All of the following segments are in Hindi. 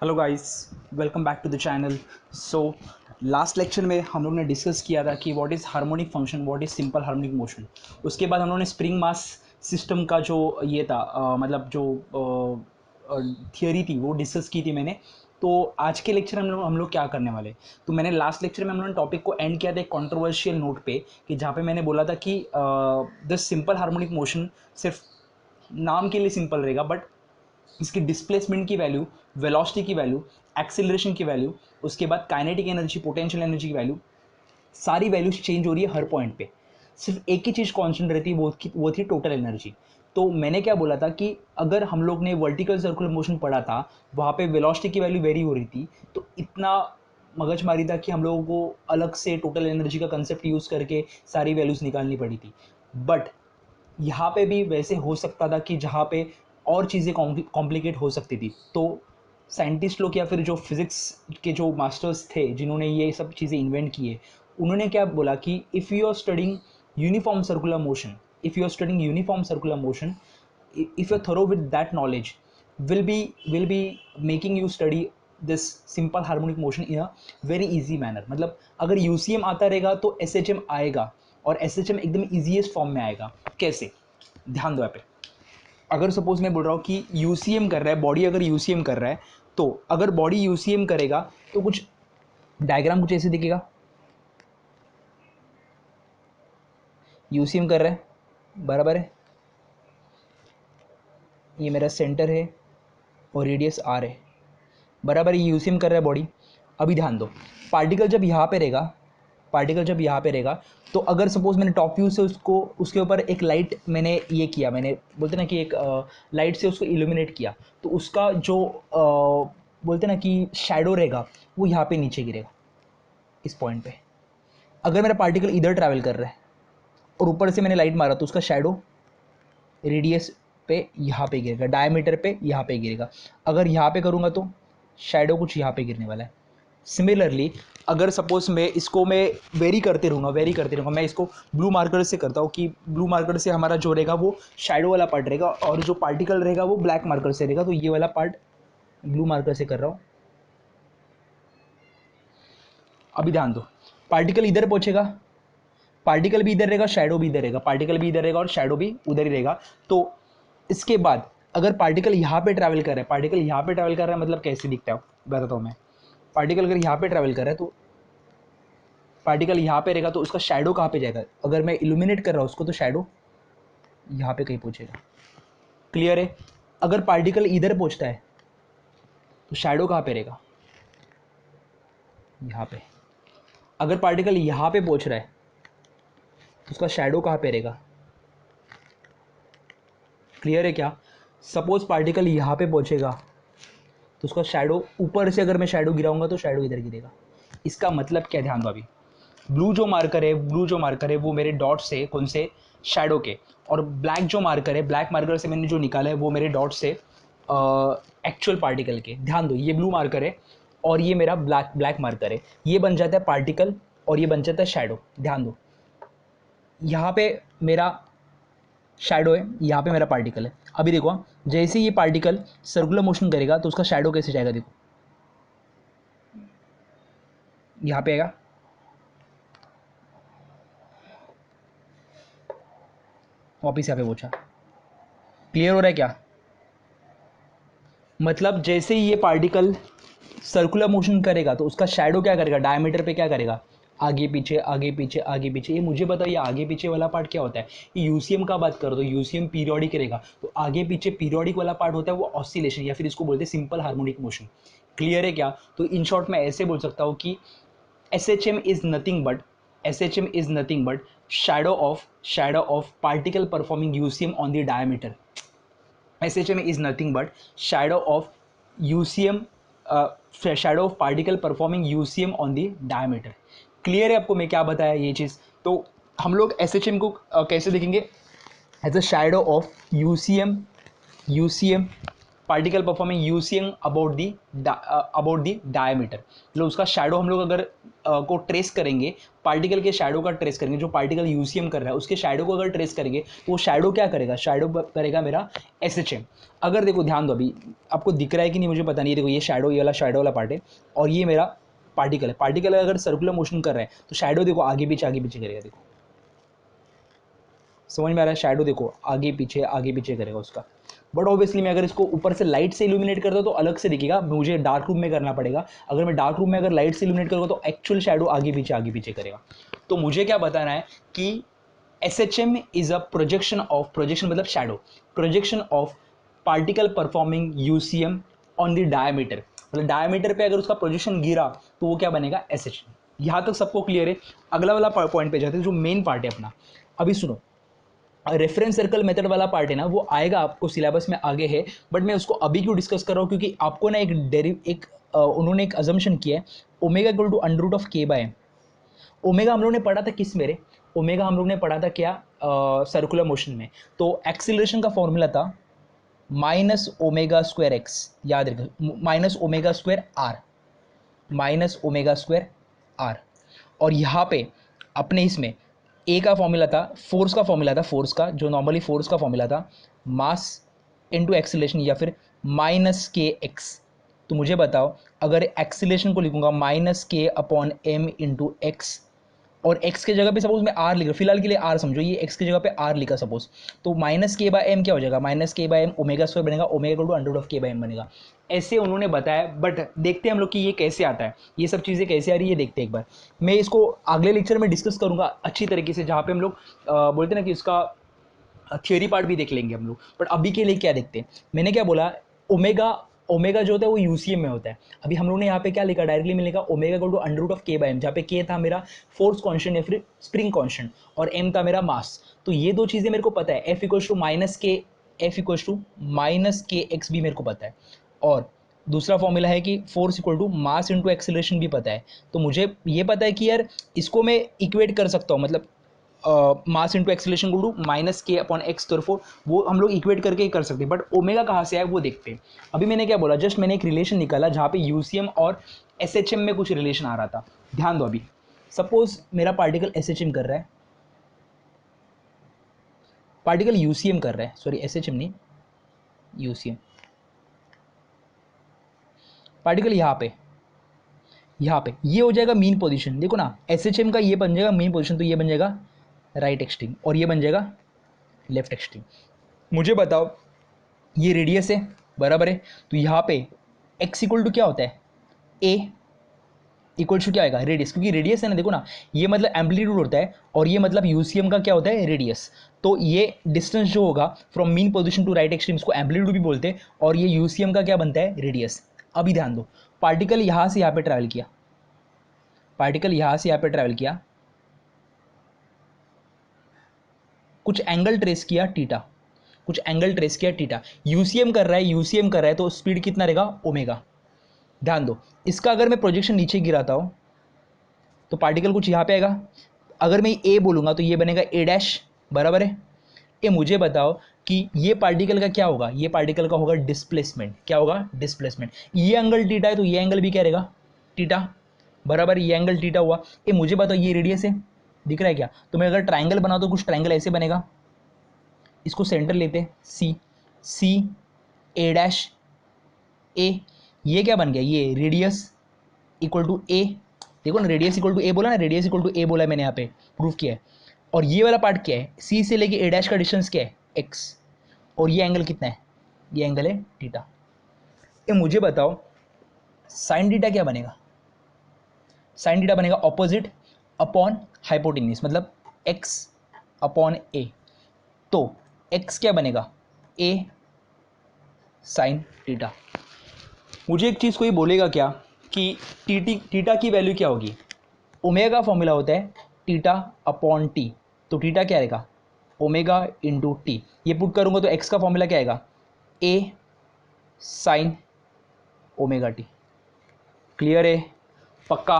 Hello guys, welcome back to the channel. So last lecture में हम लोग ने डिस्कस किया था कि what is harmonic function, what is simple harmonic motion. उसके बाद हम लोगों ने स्प्रिंग मास सिस्टम का जो ये था मतलब जो थियोरी थी वो डिस्कस की थी मैंने। तो आज के लेक्चर हम लोग क्या करने वाले, तो मैंने लास्ट लेक्चर में हम लोगों ने टॉपिक को एंड किया था एक कॉन्ट्रोवर्शियल नोट पे, कि जहाँ पे मैंने बोला था कि द सिंपल हार्मोनिक मोशन सिर्फ नाम के लिए सिंपल रहेगा, बट इसकी डिस्प्लेसमेंट की वैल्यू, वेलोसिटी की वैल्यू, एक्सेलरेशन की वैल्यू, उसके बाद काइनेटिक एनर्जी, पोटेंशियल एनर्जी की वैल्यू, सारी वैल्यूज चेंज हो रही है हर पॉइंट पे। सिर्फ एक ही चीज़ कांस्टेंट रहती है, वो थी टोटल एनर्जी। तो मैंने क्या बोला था कि अगर हम लोग ने वर्टिकल सर्कुलर मोशन पढ़ा था, वहाँ पे वेलोसिटी की वैल्यू वेरी हो रही थी, तो इतना मगजमारी था कि हम लोगों को अलग से टोटल एनर्जी का कंसेप्ट यूज़ करके सारी वैल्यूज़ निकालनी पड़ी थी। बट यहाँ पे भी वैसे हो सकता था कि जहाँ पे और चीज़ें कॉम्प्लिकेट हो सकती थी। तो साइंटिस्ट लोग या फिर जो फिज़िक्स के जो मास्टर्स थे जिन्होंने ये सब चीज़ें इन्वेंट किए, उन्होंने क्या बोला कि if you are studying uniform circular motion, if you are studying uniform circular motion, if you're thorough with that knowledge, will be making you study this simple harmonic motion in a very easy manner। मतलब अगर यूसीएम आता रहेगा तो एसएचएम आएगा, और एसएचएम एकदम ईजीएस्ट फॉर्म में आएगा। कैसे, ध्यान दो यहाँ पे। अगर सपोज मैं बोल रहा हूँ कि यूसीएम कर रहा है बॉडी, अगर यूसीएम कर रहा है, तो अगर बॉडी यूसीएम करेगा तो कुछ डायग्राम कुछ ऐसे दिखेगा। यूसीएम कर रहा है, बराबर है, ये मेरा सेंटर है और रेडियस आर है, बराबर, ये यूसीएम कर रहा है बॉडी। अभी ध्यान दो, पार्टिकल जब यहाँ पे रहेगा, पार्टिकल जब यहाँ पे रहेगा, तो अगर सपोज मैंने टॉप व्यू से उसको, उसके ऊपर एक लाइट मैंने ये किया, मैंने बोलते ना कि एक लाइट से उसको इल्यूमिनेट किया, तो उसका जो बोलते ना कि शैडो रहेगा वो यहाँ पे नीचे गिरेगा इस पॉइंट पे। अगर मेरा पार्टिकल इधर ट्रैवल कर रहा है और ऊपर से मैंने लाइट मारा, तो उसका शैडो रेडियस पे यहाँ पे गिरेगा, डायमीटर पे यहाँ पे गिरेगा। अगर यहाँ पे करूँगा तो शैडो कुछ यहाँ पे गिरने वाला है। सिमिलरली अगर सपोज मैं इसको मैं वेरी करते रहूँगा, मैं इसको ब्लू मार्कर से करता हूँ कि ब्लू मार्कर से हमारा जो रहेगा वो शैडो वाला पार्ट रहेगा, और जो पार्टिकल रहेगा वो ब्लैक मार्कर से रहेगा। तो ये वाला पार्ट ब्लू मार्कर से कर रहा हूँ। अभी ध्यान दो, पार्टिकल इधर पहुँचेगा, पार्टिकल भी इधर रहेगा, शैडो भी इधर रहेगा, पार्टिकल भी इधर रहेगा और शैडो भी उधर ही रहेगा। तो इसके बाद अगर पार्टिकल यहाँ पे ट्रैवल कर रहा है, पार्टिकल यहाँ पे ट्रैवल कर रहा है, मतलब कैसे दिखता है बताता हूँ मैं। पार्टिकल अगर यहाँ पे ट्रैवल कर रहा है, तो पार्टिकल यहाँ पे रहेगा, तो उसका शैडो कहाँ पे जाएगा। अगर मैं इल्यूमिनेट कर रहा हूँ उसको, तो शैडो यहाँ पे कहीं पहुँचेगा। क्लियर है। अगर पार्टिकल इधर पहुँचता है तो शैडो कहाँ पे रहेगा, यहाँ पे। अगर पार्टिकल यहाँ पे पहुँच रहा है तो उसका शैडो कहाँ पे रहेगा। क्लियर है क्या। सपोज पार्टिकल यहाँ पे पहुँचेगा तो उसका शैडो ऊपर से, अगर मैं शैडो गिराऊंगा तो शैडो इधर गिरेगा। इसका मतलब क्या, ध्यान दो। अभी ब्लू जो मार्कर है वो मेरे डॉट से, कौन से, शैडो के, और ब्लैक जो मार्कर है, ब्लैक मार्कर से मैंने जो निकाला है वो मेरे डॉट से एक्चुअल पार्टिकल के। ध्यान दो, ये ब्लू मार्कर है और ये मेरा ब्लैक मार्कर है, ये बन जाता है पार्टिकल और ये बन जाता है शैडो। ध्यान दो, यहाँ पे मेरा शैडो है, यहाँ पे मेरा पार्टिकल है। अभी देखो, जैसे ये पार्टिकल सर्कुलर मोशन करेगा तो उसका शैडो कैसे जाएगा, देखो यहाँ पे आएगा, वापिस यहाँ पे पहुंचा। क्लियर हो रहा है क्या। मतलब जैसे ही ये पार्टिकल सर्कुलर मोशन करेगा तो उसका शैडो क्या करेगा, डायमीटर पे क्या करेगा, आगे पीछे आगे पीछे आगे पीछे। ये मुझे बताइए आगे पीछे वाला पार्ट क्या होता है। ये यूसीएम का बात करो तो यूसीएम पीरियोडिक रहेगा, तो आगे पीछे पीरियोडिक वाला पार्ट होता है वो ऑसिलेशन, या फिर इसको बोलते हैं सिंपल हार्मोनिक मोशन। क्लियर है क्या। तो इन शॉर्ट मैं ऐसे बोल सकता हूँ कि SHM is nothing but SHM is nothing but shadow of particle performing UCM on the diameter। SHM is nothing but shadow of UCM shadow of particle performing UCM on the diameter. Clear है आपको मैं क्या बताया ये चीज़? तो हम लोग एसएचएम को कैसे देखेंगे? As a shadow of UCM particle performing UCM about the diameter. मतलब उसका शैडो हम लोग अगर को ट्रेस करेंगे, पार्टिकल के शैडो का ट्रेस करेंगे, जो पार्टिकल यूसीएम कर रहा है उसके शैडो को अगर ट्रेस करेंगे तो वो शैडो क्या करेगा? शैडो करेगा मेरा एसएचएम। अगर देखो ध्यान दो, अभी आपको दिख रहा है कि नहीं मुझे पता नहीं, देखो ये शैडो, ये वाला शैडो वाला पार्ट है और ये मेरा पार्टिकल है। पार्टिकल अगर सर्कुलर मोशन कर रहा है तो शैडो देखो आगे पीछे करेगा। देखो समझ में आ रहा है? शैडो देखो आगे पीछे करेगा उसका। बट ऑब्वियसली मैं अगर इसको ऊपर से लाइट से इल्यूमिनेट करता हूँ तो अलग से दिखेगा, मुझे डार्क रूम में करना पड़ेगा। अगर मैं डार्क रूम में अगर लाइट से इल्यूमिनेट करूँगा तो एक्चुअल शैडो आगे पीछे करेगा। तो मुझे क्या बताना है कि SHM इज अ प्रोजेक्शन मतलब shadow, projection of particle performing UCM on the diameter. मतलब डायमीटर पे अगर उसका प्रोजेक्शन गिरा तो वो क्या बनेगा? SHM। यहाँ तक सबको क्लियर है? अगला वाला पॉइंट पे जाते हैं जो मेन पार्ट है अपना। अभी सुनो, रेफरेंस सर्कल मेथड वाला पार्ट है ना, वो आएगा आपको सिलेबस में आगे है, बट मैं उसको अभी क्यों डिस्कस कर रहा हूँ? क्योंकि आपको ना उन्होंने एक अजम्पशन किया है, omega equal to under root of के बाय एम। ओमेगा हम लोग ने पढ़ा था किस मेरे? ओमेगा हम लोग ने पढ़ा था क्या? सर्कुलर मोशन में। तो एक्सीलरेशन का फॉर्मूला था माइनस ओमेगा स्क्वायर एक्स, याद रखो, minus omega square r, minus omega square r. और यहाँ पे अपने इसमें ए का फॉर्मूला था, फोर्स का फॉर्मूला था, फोर्स का जो नॉर्मली फोर्स का फॉर्मूला था मास इनटू एक्सीलरेशन या फिर माइनस के एक्स। तो मुझे बताओ, अगर एक्सीलरेशन को लिखूंगा minus k upon M into x और x के जगह पे सपोज मैं r लिख रहा हूँ, फिलहाल के लिए r समझो, ये x की जगह पे r लिखा सपोज, तो माइनस के बाय एम क्या हो जाएगा? Minus k by m omega square बनेगा, omega equal to under root of के बाय एम बनेगा। ऐसे उन्होंने बताया, बट देखते हैं हम लोग कि ये कैसे आता है, ये सब चीज़ें कैसे आ रही है, देखते हैं एक बार। मैं इसको अगले लेक्चर में डिस्कस करूंगा अच्छी तरीके से, जहाँ पे हम लोग बोलते हैं ना कि इसका थियोरी पार्ट भी देख लेंगे हम लोग। बट अभी के लिए क्या देखते हैं, मैंने क्या बोला, ओमेगा ओमेगा जो होता है वो यूसीएम में होता है। अभी हम लोग ने यहाँ पे क्या लिखा, डायरेक्टली में लिखा omega equal to under root of के बाय एम, जहाँ पे के था मेरा फोर्स कांस्टेंट या फिर स्प्रिंग कांस्टेंट और एम था मेरा मास। तो ये दो चीज़ें मेरे को पता है, एफ इक्वल्स टू माइनस के, एफ इक्वल्स टू माइनस के एक्स भी मेरे को पता है, और दूसरा फॉर्मूला है कि force equal to mass into acceleration भी पता है। तो मुझे ये पता है कि यार इसको मैं इक्वेट कर सकता हूँ, मतलब mass into acceleration equal to minus k upon x, तो वो हम लोग इक्वेट करके ही कर सकते हैं। बट ओमेगा कहाँ से आया वो देखते हैं। अभी मैंने क्या बोला, जस्ट मैंने एक रिलेशन निकाला जहाँ पे यूसीएम और एसएचएम में कुछ रिलेशन आ रहा था। ध्यान दो, अभी सपोज मेरा पार्टिकल एसएचएम कर रहा है, पार्टिकल यूसीएम कर रहा है, सॉरी एसएचएम नहीं, यूसीएम। पार्टिकल यहाँ पे ये हो जाएगा मीन पोजीशन। देखो ना, एसएचएम का ये बन जाएगा मीन पोजीशन, तो ये बन जाएगा राइट एक्सट्रीम और ये बन जाएगा लेफ्ट एक्सट्रीम। मुझे बताओ, ये रेडियस है, बराबर है, तो यहाँ पे x इक्वल टू क्या होता है? a इक्वल टू क्या आएगा? रेडियस, क्योंकि रेडियस है ना, देखो ना, ये मतलब एम्पलीट्यूड होता है और ये मतलब यूसीएम का क्या होता है? रेडियस। तो ये डिस्टेंस जो होगा from mean position to right extreme, इसको एम्पलीट्यूड भी बोलते हैं, और ये यूसीएम का क्या बनता है? रेडियस। अभी ध्यान दो, पार्टिकल यहाँ से यहाँ पे ट्रैवल किया, पार्टिकल यहाँ से यहाँ पे ट्रैवल किया, कुछ एंगल ट्रेस किया थीटा, कुछ एंगल ट्रेस किया थीटा, यूसीएम कर रहा है, यूसीएम कर रहा है, तो स्पीड कितना रहेगा? ओमेगा। ध्यान दो, इसका अगर मैं प्रोजेक्शन नीचे गिराता हूं तो पार्टिकल कुछ यहाँ पे आएगा। अगर मैं ए बोलूंगा तो ये बनेगा ए डैश, बराबर है। ये मुझे बताओ कि ये पार्टिकल का क्या होगा? ये पार्टिकल का होगा डिस्प्लेसमेंट। क्या होगा? डिस्प्लेसमेंट। ये एंगल थीटा है तो ये एंगल भी क्या रहेगा? थीटा, बराबर। ये एंगल थीटा हुआ। ये मुझे बताओ, ये रेडियस है, दिख रहा है क्या? तो मैं अगर ट्राइंगल बनाऊं तो कुछ ट्राइंगल ऐसे बनेगा, इसको सेंटर लेते हैं सी, सी ए डैश ए, ये क्या बन गया? ये रेडियस इक्वल टू ए। देखो ना, रेडियस इक्वल टू ए बोला ना, रेडियस इक्वल टू ए बोला है मैंने यहाँ पे, प्रूफ किया है। और ये वाला पार्ट क्या है? सी से लेके ए डैश का डिस्टेंस क्या है? एक्स। और ये एंगल कितना है? ये एंगल है थीटा। ये मुझे बताओ, साइन थीटा क्या बनेगा? साइन थीटा बनेगा ऑपोजिट अपॉन हाइपोटेन्यूज, मतलब एक्स अपॉन ए। तो एक्स क्या बनेगा? ए साइन थीटा। मुझे एक चीज़ कोई बोलेगा क्या कि थीटा की वैल्यू क्या होगी? ओमेगा का फॉर्मूला होता है थीटा अपॉन टी, तो थीटा क्या आएगा? Omega into T. ये पुट करूंगा तो एक्स का फॉर्मूला क्या आएगा? ए साइन ओमेगा टी। क्लियर है पक्का?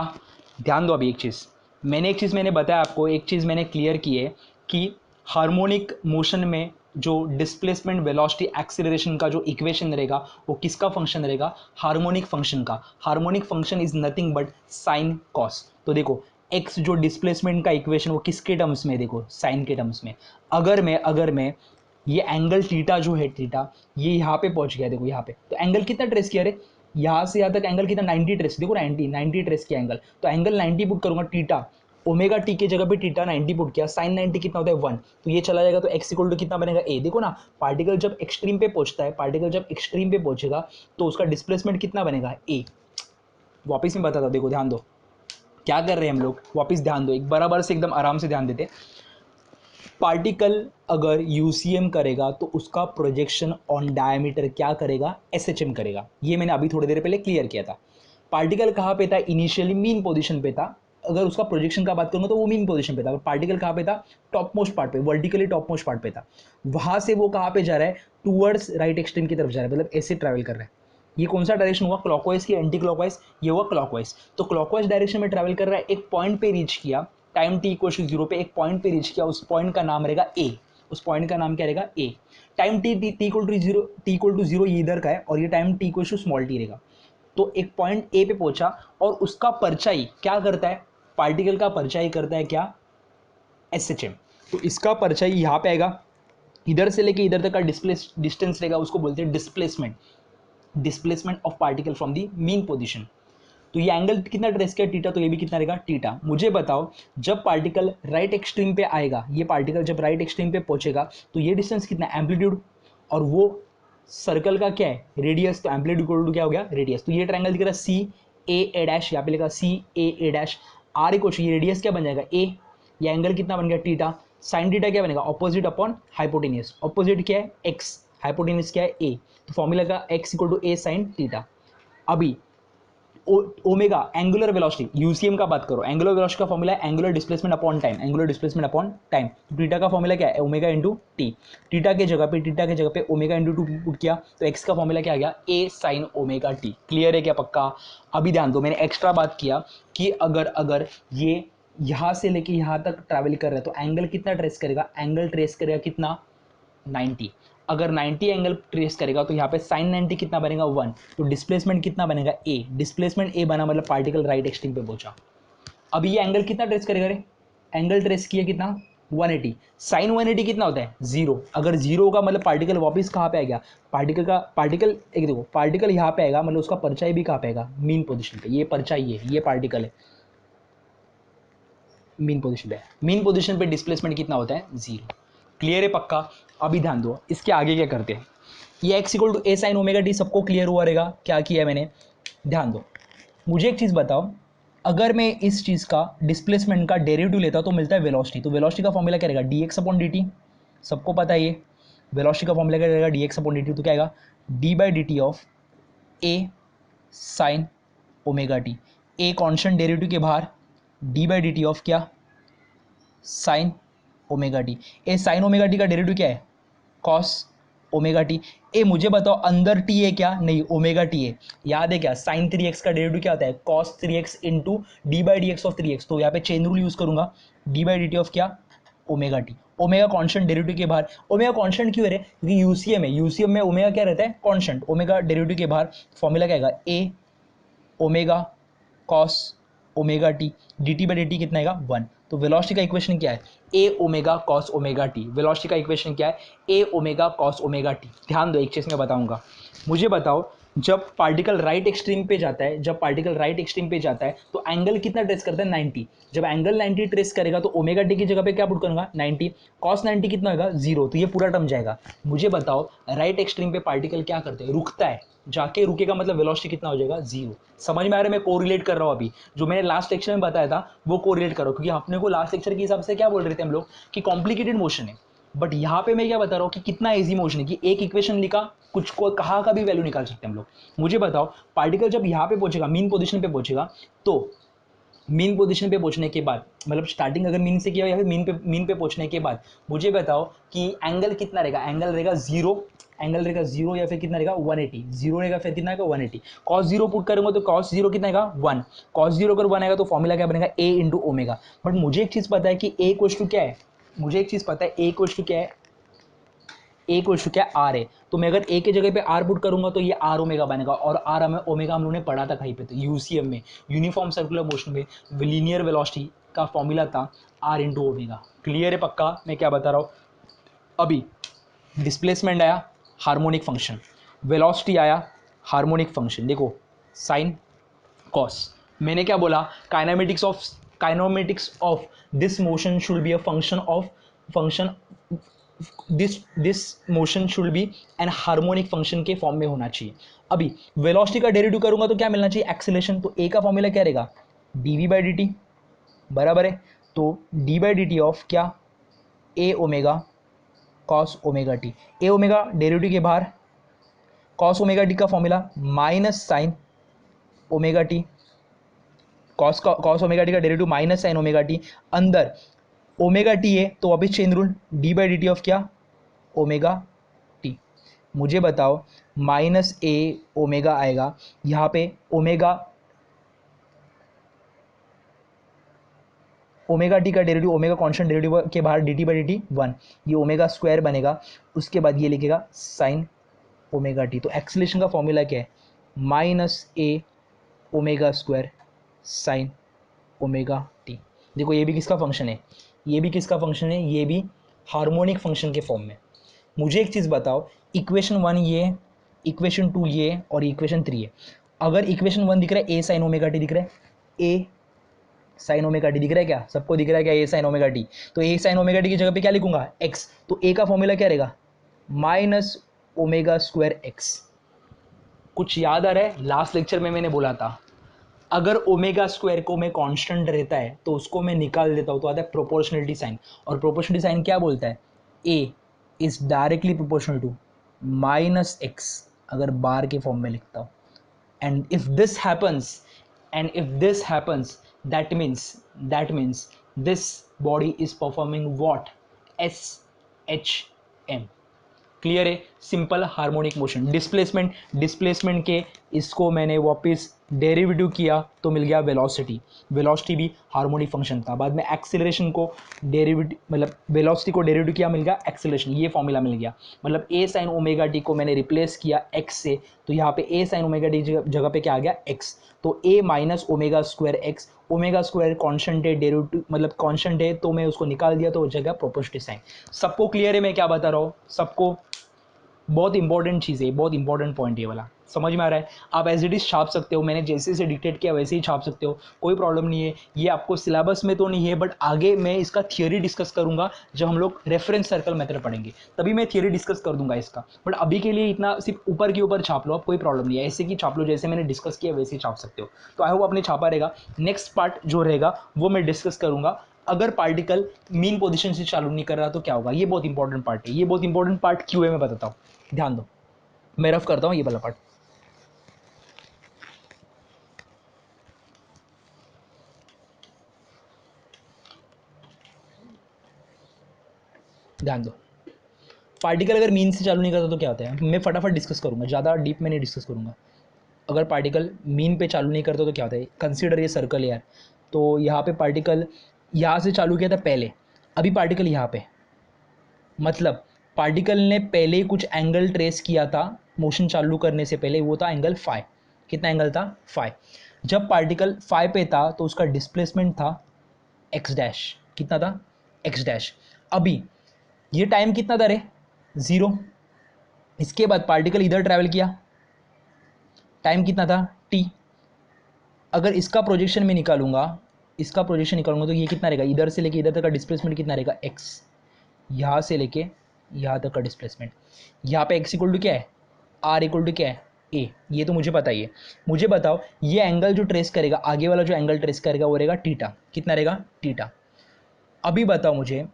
ध्यान दो अभी एक चीज़, मैंने बताया आपको, एक चीज़ मैंने क्लियर की है कि हार्मोनिक मोशन में जो डिस्प्लेसमेंट वेलोसिटी एक्सीलरेशन का जो इक्वेशन रहेगा वो किसका फंक्शन रहेगा? हार्मोनिक फंक्शन का। Harmonic function is nothing but sine cos. तो देखो एक्स जो डिस्प्लेसमेंट का इक्वेशन वो किसके टर्म्स में, देखो साइन के टर्म्स में। अगर मैं ये एंगल थीटा जो है, थीटा ये यहाँ पे पहुंच गया, देखो यहाँ पे, तो एंगल कितना ट्रेस किया रे? यहाँ से यहाँ तक एंगल कितना? 90 ट्रेस, देखो 90 ट्रेस किया एंगल, तो एंगल 90 पुट करूंगा थीटा, ओमेगा टी की जगह पे थीटा 90 पुट किया, साइन 90 कितना होता है 1, तो ये चला जाएगा, तो एक्स इक्वल टू कितना बनेगा ए। देखो ना पार्टिकल जब एक्सट्रीम पे पहुंचता है, पार्टिकल जब एक्सट्रीम पे पहुंचेगा तो उसका डिस्प्लेसमेंट कितना बनेगा ए। वापिस में बताता, देखो ध्यान दो क्या कर रहे हैं हम लोग, वापिस ध्यान दो, एक बराबर से एकदम आराम से ध्यान देते। पार्टिकल अगर यूसीएम करेगा तो उसका प्रोजेक्शन ऑन डायमीटर क्या करेगा? एसएचएम करेगा। ये मैंने अभी थोड़ी देर पहले क्लियर किया था। पार्टिकल कहाँ पे था? इनिशियली मीन पोजीशन पे था। अगर उसका प्रोजेक्शन का बात करूंगा तो वो मीन पोजीशन पे था। पार्टिकल कहाँ पे था? टॉप मोस्ट पार्ट पे, वर्टिकली टॉप मोस्ट पार्ट पे था। वहां से वो कहाँ पे जा रहा है? टूवर्ड्स राइट एक्सट्रीम की तरफ जा रहा है, मतलब ऐसे ट्रैवल कर रहा है। ये कौन सा डायरेक्शन हुआ? क्लॉकवाइज की एंटी क्लॉकवाइज? ये हुआ क्लॉकवाइज। तो क्लॉकवाइज डायरेक्शन में ट्रैवल कर रहा है, एक पॉइंट पे रीच किया, टाइम टी इक्वल टू 0 पे एक पॉइंट पे रीच किया, उस पॉइंट का नाम रहेगा ए। उस पॉइंट का नाम क्या रहेगा? A. Time t equal to 0 ये इधर का है, और ये time t equal to small t रहेगा। तो एक पॉइंट ए पे पहुंचा, और उसका परछाई क्या करता है? पार्टिकल का परछाई करता है क्या? एसएचएम। तो इसका परछाई यहाँ पे आएगा, इधर से लेके इधर तक का डिस्टेंस रहेगा, उसको बोलते हैं displacement. Displacement of particle from the mean position. तो ये एंगल कितना ट्रेस किया? थीटा, तो ये भी कितना रहेगा? थीटा। मुझे बताओ जब पार्टिकल राइट एक्सट्रीम पे आएगा, ये पार्टिकल जब राइट एक्सट्रीम पे पहुंचेगा तो ये डिस्टेंस कितना? एम्पलीट्यूड, और वो सर्कल का क्या है? रेडियस। तो एम्पलीट्यूड इक्वल टू क्या हो गया? रेडियस। तो ये ट्रायंगल दिख रहा है सी ए डैश, यहाँ पे लिखा सी ए डैश, आर इक्वल टू ये रेडियस क्या बन जाएगा? ए। ये एंगल कितना बन गया? थीटा। साइन थीटा क्या बनेगा? Opposite upon hypotenuse. ऑपोजिट क्या है? एक्स, हाइपोटेनियस क्या है? ए। तो फॉर्मूला का x equal to A sine theta. अभी ओमेगा एंगुलर वेलोसिटी, यूसीएम का बात करो, एंगुलर वेलोसिटी का फॉर्मूला है angular displacement upon time. Angular displacement upon time, theta का फॉर्मूला क्या है? Omega into T. थीटा के जगह पे ओमेगा इंटू टू पुट किया, तो एक्स का फॉर्मूला क्या आ गया? ए साइन ओमेगा टी। क्लियर है क्या पक्का? अभी ध्यान दो, मैंने एक्स्ट्रा बात किया कि अगर ये यहाँ से लेके यहाँ तक ट्रैवल कर रहा है तो एंगल कितना ट्रेस करेगा? एंगल ट्रेस करेगा कितना? 90। अगर 90 एंगल ट्रेस करेगा तो यहाँ पे साइन 90 कितना बनेगा? 1। तो डिस्प्लेसमेंट कितना बनेगा? ए। डिस्प्लेसमेंट ए बना, मतलब पार्टिकल राइट एक्सट्रीम पे पहुंचा। अब ये एंगल कितना ट्रेस करेगा रे? एंगल ट्रेस किया कितना? 180। साइन 180 कितना होता है? 0। अगर 0 होगा मतलब पार्टिकल वापस कहाँ पे आ गया? पार्टिकल एक देखो, पार्टिकल यहाँ पे आएगा मतलब उसका परछाई भी कहाँ पे आएगा? मीन पोजिशन पे। ये परछाई है, ये पार्टिकल है मीन पोजिशन पे। मीन पोजिशन पे डिस्प्लेसमेंट कितना होता है? 0। क्लियर है पक्का? अभी ध्यान दो इसके आगे क्या करते हैं। ये x equal to A sine omega t सबको क्लियर हुआ रहेगा क्या किया मैंने? ध्यान दो, मुझे एक चीज़ बताओ, अगर मैं इस चीज़ का डिस्प्लेसमेंट का डेरिवेटिव लेता तो मिलता है वेलोसिटी। तो वेलोसिटी का फॉर्मूला क्या रहेगा? D x upon D t. सबको पता है ये वेलोसिटी का फॉर्मूला क्या रहेगा? D x upon D T. तो क्या आएगा? D by D t of a sine omega t. A constant derivative के बाहर, d by D t of क्या? Sine omega t. A sine omega t का डेरिवेटिव क्या है? Cos omega t. ए मुझे बताओ अंदर टी है क्या? नहीं, ओमेगा टी है। याद है क्या? साइन 3x का डेरिवेटिव क्या होता है? Cos 3x into d by d x of 3x। तो यहाँ पे चेन रूल यूज करूंगा, d by D t of क्या? Omega t. Omega constant derivative के बाहर, ओमेगा कॉन्स्टेंट क्यों है? क्योंकि यूसीएम है, यूसीएम में ओमेगा क्या रहता है? कॉन्स्टेंट। ओमेगा डेरिवेटिव के बाहर फॉर्मूला क्या आएगा? ए omega cos omega t, d t by D t कितना आएगा? 1। तो वेलोसिटी का इक्वेशन क्या है? A omega cos omega t. Velocity का इक्वेशन क्या है? A omega cos omega t. ध्यान दो, एक चीज़ मैं बताऊंगा, मुझे बताओ जब पार्टिकल राइट एक्सट्रीम पे जाता है, तो एंगल कितना ट्रेस करता है? 90। जब एंगल 90 ट्रेस करेगा तो ओमेगा टी की जगह पे क्या पुट करूंगा? 90। कॉस 90 कितना होगा? 0। तो ये पूरा टर्म जाएगा। मुझे बताओ राइट एक्सट्रीम पे पार्टिकल क्या करते हैं? रुकता है, जाके रुकेगा मतलब वेलोसिटी कितना हो जाएगा? 0। समझ में आ रहा है? मैं कोरिलेट कर रहा हूँ, अभी जो मैंने लास्ट लेक्चर में बताया था वो कोरिलेट कर रहा हूँ, क्योंकि अपने को लास्ट लेक्चर के हिसाब से क्या बोल रहे थे हम लोग कि कॉम्प्लिकेटेड मोशन है, बट यहाँ पे मैं क्या बता रहा हूँ कि कितना इजी मोशन है, कि एक इक्वेशन लिखा, कुछ को कहाँ का भी वैल्यू निकाल सकते हैं हम लोग। मुझे बताओ पार्टिकल जब यहाँ पे पहुंचेगा, मीन पोजिशन पे पहुंचेगा, तो मीन पोजीशन पे पहुंचने के बाद, मतलब स्टार्टिंग अगर मीन से किया या फिर मीन पे पहुंचने के बाद मुझे बताओ कि एंगल कितना रहेगा, एंगल रहेगा जीरो, एंगल रहेगा जीरो या फिर कितना रहेगा 180, जीरो रहेगा फिर कितना रहेगा 180, कॉस जीरो पुट करूंगा तो कॉस जीरो कितना आएगा 1, कॉस जीरो अगर 1 आएगा तो फॉर्मूला क्या बनेगा a इंटू ओमेगा। बट मुझे एक चीज़ पता है कि a इक्वल्स टू क्या है, मुझे एक चीज़ पता है a इक्वल्स टू क्या है, ए इक्वल्स टू क्या आर है, तो मैं अगर ए के जगह पे आर पुट करूंगा तो ये आर ओमेगा बनेगा, और आर हमें ओमेगा हम लोगों ने पढ़ा था कहीं पे, तो यूसीएम में यूनिफॉर्म सर्कुलर मोशन में लीनियर वेलोसिटी का फॉर्मूला था आर इंटू ओमेगा। क्लियर है पक्का मैं क्या बता रहा हूँ। अभी डिस्प्लेसमेंट आया हार्मोनिक फंक्शन, वेलोसिटी आया हार्मोनिक फंक्शन, देखो साइन कॉस, मैंने क्या बोला, kinematics of this motion should be a function this motion should be an harmonic function के फॉर्म में होना चाहिए। अभी वेलोसिटी का डेरिवेटिव करूंगा तो क्या मिलना चाहिए एक्सेलरेशन, तो ए का फॉर्मूला क्या रहेगा dv बाई dt बराबर है, तो d by D t of क्या a omega cos omega t, a omega derivative के बाहर, कॉस ओमेगा टी का formula minus sine omega t, cos omega t का derivative minus sine omega t, अंदर ओमेगा टी है तो वापिस chain rule d by D t of क्या ओमेगा टी। मुझे बताओ माइनस ए ओमेगा आएगा यहाँ पे, ओमेगा टी का डेरिवेटिव ओमेगा कॉन्स्टेंट डेरिवेटिव के बाहर D t by D t 1, ये ओमेगा स्क्वायर बनेगा, उसके बाद ये लिखेगा साइन ओमेगा टी। तो एक्सेलरेशन का फॉर्मूला क्या है माइनस ए omega square sine omega t. देखो ये भी किसका फंक्शन है, ये भी किसका फंक्शन है, ये भी हार्मोनिक फंक्शन के फॉर्म में। मुझे एक चीज़ बताओ, इक्वेशन 1 ये, इक्वेशन 2 ये और इक्वेशन 3 ये, अगर इक्वेशन 1 दिख रहा है ए साइन ओमेगा टी दिख रहा है, ए साइन ओमेगा टी दिख रहा है क्या, सबको दिख रहा है क्या ए साइन ओमेगा टी, तो ए साइन ओमेगा टी की जगह पे क्या लिखूंगा एक्स, तो ए का फॉर्मूला क्या रहेगा माइनस ओमेगा स्क्वायर एक्स। कुछ याद आ रहा है, लास्ट लेक्चर में मैंने बोला था अगर ओमेगा स्क्वायर को मैं कांस्टेंट रहता है तो उसको मैं निकाल देता हूँ तो आता है प्रोपोर्शनलिटी साइन, और प्रोपोर्शनलिटी साइन क्या बोलता है a is directly proportional to minus x, अगर बार के फॉर्म में लिखता हूँ, and if this happens that means this body is performing what SHM। Clear है, सिंपल हार्मोनिक मोशन। डिस्प्लेसमेंट के इसको मैंने वापस डेरिवेटिव किया तो मिल गया वेलोसिटी, वेलोसिटी भी हार्मोनिक फंक्शन था, बाद में एक्सेलरेशन को डेरिवेटिव मतलब वेलोसिटी को डेरिवेटिव किया मिल गया एक्सेलरेशन, ये फॉर्मूला मिल गया, मतलब ए साइन ओमेगा टी को मैंने रिप्लेस किया एक्स से, तो यहाँ पे ए साइन ओमेगा टी जगह पे क्या आ गया एक्स, तो a minus omega square x, omega square constant है, डेरिवेटिव मतलब कॉन्स्टेंट है तो मैं उसको निकाल दिया तो हो जाएगा प्रोपोर्शनलिटी साइन। सबको क्लियर है मैं क्या बता रहा हूँ, सबको बहुत इंपॉर्टेंट चीज़ है, बहुत इंपॉर्टेंट पॉइंट ये वाला, समझ में आ रहा है। आप एज इट इज छाप सकते हो, मैंने जैसे जैसे डिक्टेट किया वैसे ही छाप सकते हो, कोई प्रॉब्लम नहीं है। ये आपको सिलेबस में तो नहीं है बट आगे मैं इसका थियोरी डिस्कस करूंगा जब हम लोग रेफरेंस सर्कल मेथड पढ़ेंगे, तभी मैं थियोरी डिस्कस कर दूंगा इसका, बट अभी के लिए इतना सिर्फ ऊपर के ऊपर छाप लो आप, कोई प्रॉब्लम नहीं है, ऐसे कि छाप लो जैसे मैंने डिस्कस किया वैसे ही छाप सकते हो। तो आई होप आपने छापा रहेगा। नेक्स्ट पार्ट जो रहेगा वो मैं डिस्कस करूंगा, अगर पार्टिकल मीन पोजीशन से चालू नहीं कर रहा तो क्या होगा, ये बहुत इंपॉर्टेंट पार्ट है, ये बहुत इंपॉर्टेंट पार्ट क्यों है मैं बताता हूँ, ध्यान दो। मैं रफ करता हूँ ये वाला पार्ट, ध्यान दो। पार्टिकल अगर मीन से चालू नहीं करता तो क्या होता है, मैं फटाफट डिस्कस करूंगा, ज़्यादा डीप में नहीं डिस्कस करूंगा। अगर पार्टिकल मीन पे चालू नहीं करता तो क्या होता है, कंसीडर ये सर्कल यार, तो यहाँ पे पार्टिकल यहाँ से चालू किया था पहले, अभी पार्टिकल यहाँ पे, मतलब पार्टिकल ने पहले ही कुछ एंगल ट्रेस किया था मोशन चालू करने से पहले, वो था एंगल फाइव। कितना एंगल था फाइव। जब पार्टिकल फाइव पे था तो उसका डिस्प्लेसमेंट था एक्स डैश, कितना था एक्स डैश। अभी ये टाइम कितना था रे जीरो, इसके बाद पार्टिकल इधर ट्रैवल किया, टाइम कितना था टी। अगर इसका प्रोजेक्शन में निकालूंगा, इसका प्रोजेक्शन निकालूंगा तो ये कितना रहेगा, इधर से लेके इधर तक का डिस्प्लेसमेंट कितना रहेगा एक्स, यहाँ से लेके यहाँ तक का डिस्प्लेसमेंट। यहाँ पे एक्स इक्वल टू क्या है, आर इक्वल टू क्या है ए, ये तो मुझे पता ही है। मुझे बताओ ये एंगल जो ट्रेस करेगा, आगे वाला जो एंगल ट्रेस करेगा वो रहेगा टीटा, कितना रहेगा टीटा। अभी बताओ मुझे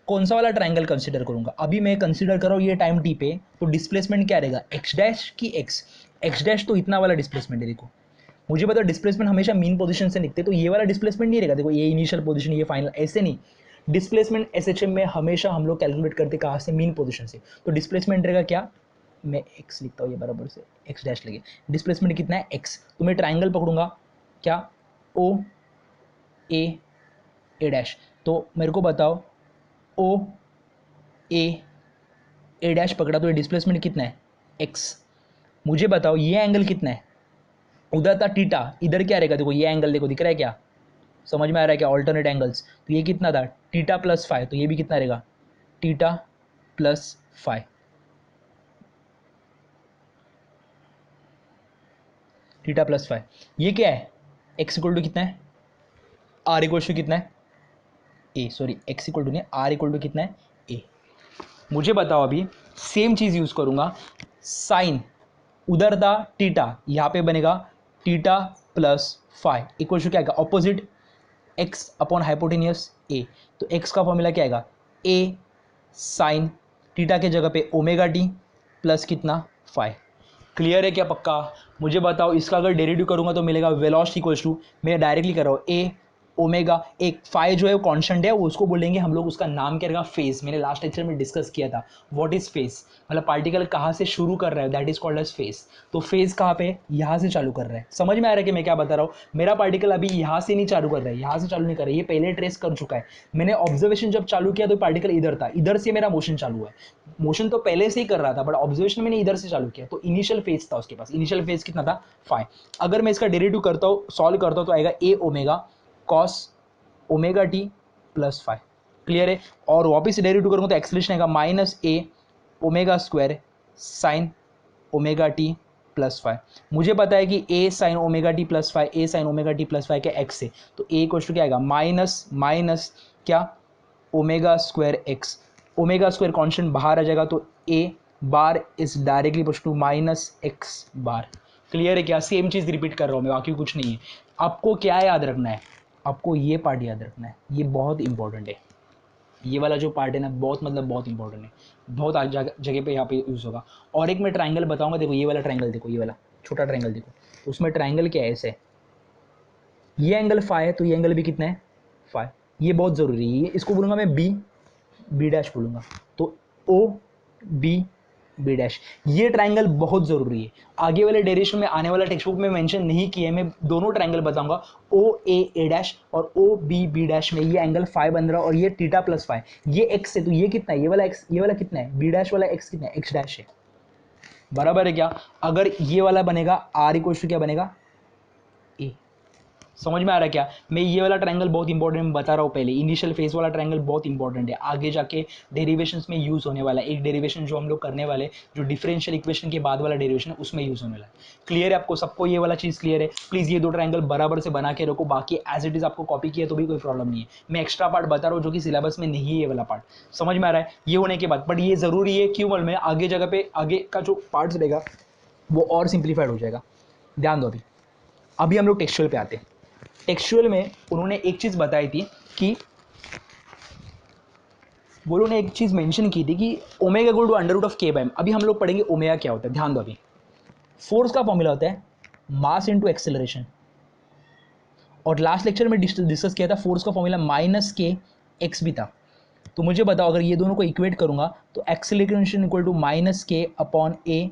कौन सा वाला ट्राइंगल कंसीडर करूंगा, अभी मैं कंसीडर कर रहा हूँ ये टाइम टी पे, तो डिस्प्लेसमेंट क्या रहेगा एक्स डैश की एक्स, एक्स डैश तो इतना वाला डिस्प्लेसमेंट है देखो। मुझे पता डिस्प्लेसमेंट हमेशा मीन पोजीशन से निकलते, तो ये वाला डिस्प्लेसमेंट नहीं रहेगा, देखो ये इनिशियल पोजीशन ये फाइनल, ऐसे नहीं। डिस्प्लेसमेंट एसएचएम में हमेशा हम लोग कैलकुलेट करते कहाँ से, मीन पोजीशन से। तो डिस्प्लेसमेंट रहेगा क्या, मैं एक्स लिखता हूँ ये बराबर से एक्स डैश लगे, डिस्प्लेसमेंट कितना है एक्स। तो मैं ट्राइंगल पकड़ूंगा क्या, ओ ए डैश। तो मेरे को बताओ ओ ए डैश पकड़ा तो ये डिस्प्लेसमेंट कितना है एक्स। मुझे बताओ ये एंगल कितना है, उधर था थीटा, इधर क्या रहेगा, देखो ये एंगल देखो दिख रहा है क्या, समझ में आ रहा है क्या, ऑल्टरनेट एंगल्स। तो ये कितना था थीटा प्लस फाइव, तो ये भी कितना रहेगा theta plus five, theta plus five. ये क्या है, एक्स इक्वल टू कितना है, आर इक्वल टू कितना है A, sorry x equal to नहीं, आर इक्वल टू कितना है ए। मुझे बताओ अभी सेम चीज़ यूज़ करूँगा, साइन उधर था टीटा, यहाँ पे बनेगा theta plus five equal to क्या आएगा, opposite x upon hypotenuse A. तो एक्स का फॉर्मूला क्या आएगा, ए साइन टीटा के जगह पे ओमेगा टी प्लस कितना फाइव। क्लियर है क्या पक्का। मुझे बताओ इसका अगर डेरिवेटिव करूँगा तो मिलेगा वेलोसिटी इक्वल्स टू, मैं डायरेक्टली कर रहा हूँ ए ओमेगा, एक फाइव जो है वो कांस्टेंट है, वो उसको बोलेंगे हम लोग, उसका नाम क्या रहेगा फेज। मैंने लास्ट लेक्चर में डिस्कस किया था व्हाट इज फेज, मतलब पार्टिकल कहाँ से शुरू कर रहा है, that is called as phase. तो फेज कहाँ पे, यहाँ से चालू कर रहा है। समझ में आ रहा है कि मैं क्या बता रहा हूँ, मेरा पार्टिकल अभी यहाँ से नहीं चालू कर रहा है, यहाँ से चालू नहीं कर रहा है, ये पहले ट्रेस कर चुका है। मैंने ऑब्जर्वेशन जब चालू किया तो पार्टिकल इधर था, इधर से मेरा मोशन चालू है, मोशन तो पहले से ही कर रहा था बट ऑब्जर्वेशन मैंने इधर से चालू किया, तो इनिशियल फेज था उसके पास। इनिशियल फेज कितना था फाइव। अगर मैं इसका डेरिवेटिव करता हूँ, सॉल्व करता हूँ, तो आएगा ए omega cos omega T plus five. Clear है। और वापिस डेरिवेटिव करूँगा तो एक्सलेशन आएगा माइनस ए omega square sine omega T plus five. मुझे पता है कि A sine omega T plus five, A sine omega T plus five क्या एक्स है, तो ए क्वेश्चन क्या आएगा माइनस माइनस क्या omega square x. Omega square constant बाहर आ जाएगा, तो a bar is directly equal to minus x bar. Clear है क्या, सेम चीज़ रिपीट कर रहा हूँ मैं, बाकी कुछ नहीं है। आपको क्या याद रखना है, आपको ये पार्ट याद रखना है, ये बहुत इंपॉर्टेंट है। ये वाला जो पार्ट है ना बहुत मतलब बहुत इंपॉर्टेंट है, बहुत जगह पे यहाँ पे यूज़ होगा। और एक मैं ट्राइंगल बताऊंगा, देखो ये वाला ट्राइंगल देखो, ये वाला छोटा ट्राइंगल देखो, तो उसमें ट्राइंगल क्या है ऐसे, ये एंगल फाइव है तो ये एंगल भी कितना है फाइव। ये बहुत ज़रूरी है, इसको बोलूँगा मैं बी डैश बोलूँगा, तो ओ बी बी डैश, ये ट्राइंगल बहुत ज़रूरी है। आगे वाले डेरिवेशन में आने वाला टेक्स्ट बुक में मेंशन नहीं किया है, मैं दोनों ट्राइंगल बताऊंगा, ओ ए डैश और ओ बी डैश में ये एंगल फाइव बन रहा है और ये टीटा प्लस फाइव, ये एक्स है तो ये कितना है, ये वाला एक्स, ये वाला कितना है बी डैश वाला एक्स कितना है एक्स डैश है, बराबर है क्या। अगर ये वाला बनेगा आर इक्वल टू क्या बनेगा ए। समझ में आ रहा है क्या, मैं ये वाला ट्रायंगल बहुत इंपॉर्टेंट बता रहा हूँ पहले, इनिशियल फेज वाला ट्रायंगल बहुत इंपॉर्टेंट है, आगे जाके डेरिवेशंस में यूज होने वाला है। एक डेरिवेशन जो हम लोग करने वाले, जो डिफरेंशियल इक्वेशन के बाद वाला डेरिवेशन है उसमें यूज होने वाला है। क्लियर है आपको सबको, ये वाला चीज़ क्लियर है। प्लीज़ ये दो ट्रायंगल बराबर से बना के रखो, बाकी एज इट इज आपको कॉपी किया तो भी कोई प्रॉब्लम नहीं है। मैं एक्स्ट्रा पार्ट बता रहा हूँ जो कि सिलेबस में नहीं है, ये वाला पार्ट समझ में आ रहा है। ये होने के बाद बट ये ज़रूरी है, क्यों बोल में आगे जगह पे आगे का जो पार्ट्स रहेगा वो और सिंप्लीफाइड हो जाएगा। ध्यान दो, अभी हम लोग टेक्सचुअल पे आते हैं। टेक्सचुअल में उन्होंने एक चीज़ बताई थी कि वो लोगों ने एक चीज़ मेंशन की थी कि omega equal to under root of के बाय एम। अभी हम लोग पढ़ेंगे ओमेगा क्या होता है, ध्यान दो। अभी फोर्स का फॉर्मूला होता है मास इनटू एक्सेलरेशन, और लास्ट लेक्चर में डिस्कस किया था फोर्स का फॉर्मूला माइनस के एक्स भी था। तो मुझे बताओ अगर ये दोनों को इक्वेट करूंगा तो acceleration equal to minus k upon ए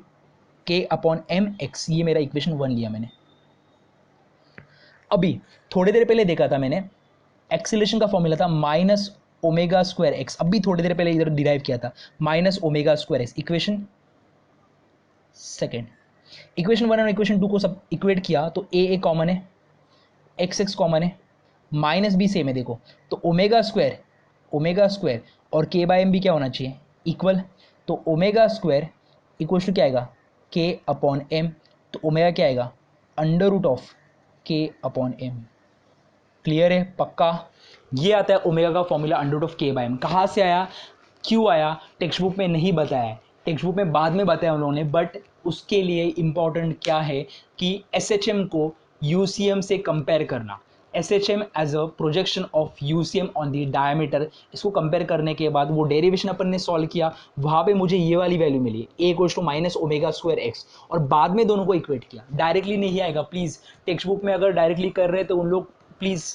के अपॉन एम एक्स, ये मेरा इक्वेशन 1 लिया मैंने। अभी थोड़ी देर पहले देखा था मैंने, एक्सीलरेशन का फॉर्मूला था माइनस ओमेगा स्क्वायर एक्स, अभी थोड़ी देर पहले इधर डिराइव किया था minus omega square x, equation second. Equation 1 और इक्वेशन 2 को सब इक्वेट किया तो ए कॉमन है, एक्स कॉमन है, माइनस बी सेम है देखो, तो ओमेगा स्क्वायर और के बाय एम भी क्या होना चाहिए इक्वल। तो ओमेगा स्क्वायर इक्वल टू क्या आएगा के अपॉन एम, तो ओमेगा क्या आएगा under root of K upon M. Clear है पक्का। ये आता है ओमेगा का फॉर्मूला अंडर रूट ऑफ के बाय एम। कहाँ से आया, क्यों आया, टेक्स्ट बुक में नहीं बताया है, टेक्स्ट बुक में बाद में बताया उन्होंने, बट उसके लिए इम्पॉर्टेंट क्या है कि एसएचएम को यूसीएम से कंपेयर करना। S H M as a projection of U C M on the diameter. इसको कंपेयर करने के बाद वो डेरिवेशन अपन ने सॉल्व किया, वहाँ पे मुझे ये वाली वैल्यू मिली a equals to minus omega square x, और बाद में दोनों को इक्वेट किया। डायरेक्टली नहीं आएगा प्लीज़, टेक्स्ट बुक में अगर डायरेक्टली कर रहे हैं तो उन लोग प्लीज़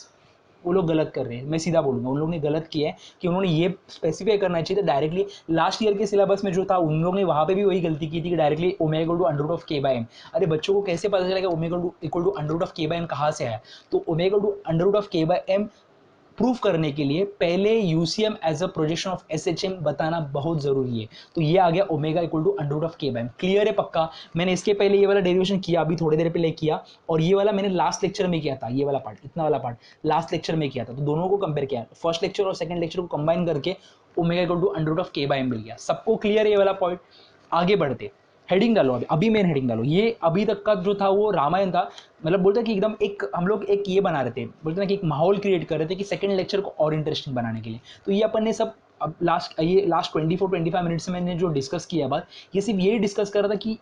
वो लोग गलत कर रहे हैं, मैं सीधा बोलूँगा उन लोगों ने गलत किया है कि उन्होंने ये स्पेसिफाई करना चाहिए था डायरेक्टली। लास्ट ईयर के सिलेबस में जो था उन लोगों ने वहाँ पे भी वही गलती की थी कि directly omega equal to under root of के बाय एम। अरे बच्चों को कैसे पता चलेगा omega equal to under root of के बाय एम कहाँ से आया? तो omega to under root of के बाय एम प्रूफ करने के लिए पहले UCM as a projection of SHM बताना बहुत जरूरी है। तो ये आ गया omega equal to under root of के बाय एम। क्लियर है पक्का? मैंने इसके पहले ये वाला डेरिवेशन किया, अभी थोड़ी देर पहले किया, और ये वाला मैंने लास्ट लेक्चर में किया था, ये वाला पार्ट, इतना वाला पार्ट लास्ट लेक्चर में किया था। तो दोनों को कंपेयर किया, फर्स्ट लेक्चर और सेकंड लेक्चर को कंबाइन करके omega equal to under root of के बाय एम मिल गया। सबको क्लियर है ये वाला पॉइंट? आगे बढ़ते, हेडिंग डालो, अभी मेन हेडिंग डालो। ये अभी तक का जो था वो रामायण था, मतलब बोलते हैं कि एकदम एक हम लोग एक ये बना रहे थे, बोलते हैं कि एक माहौल क्रिएट कर रहे थे कि सेकंड लेक्चर को और इंटरेस्टिंग बनाने के लिए। तो ये अपन ने सब अब लास्ट 24-25 मिनट्स में मैंने जो डिस्कस किया बात, ये सिर्फ यही डिस्कस कर रहा था कि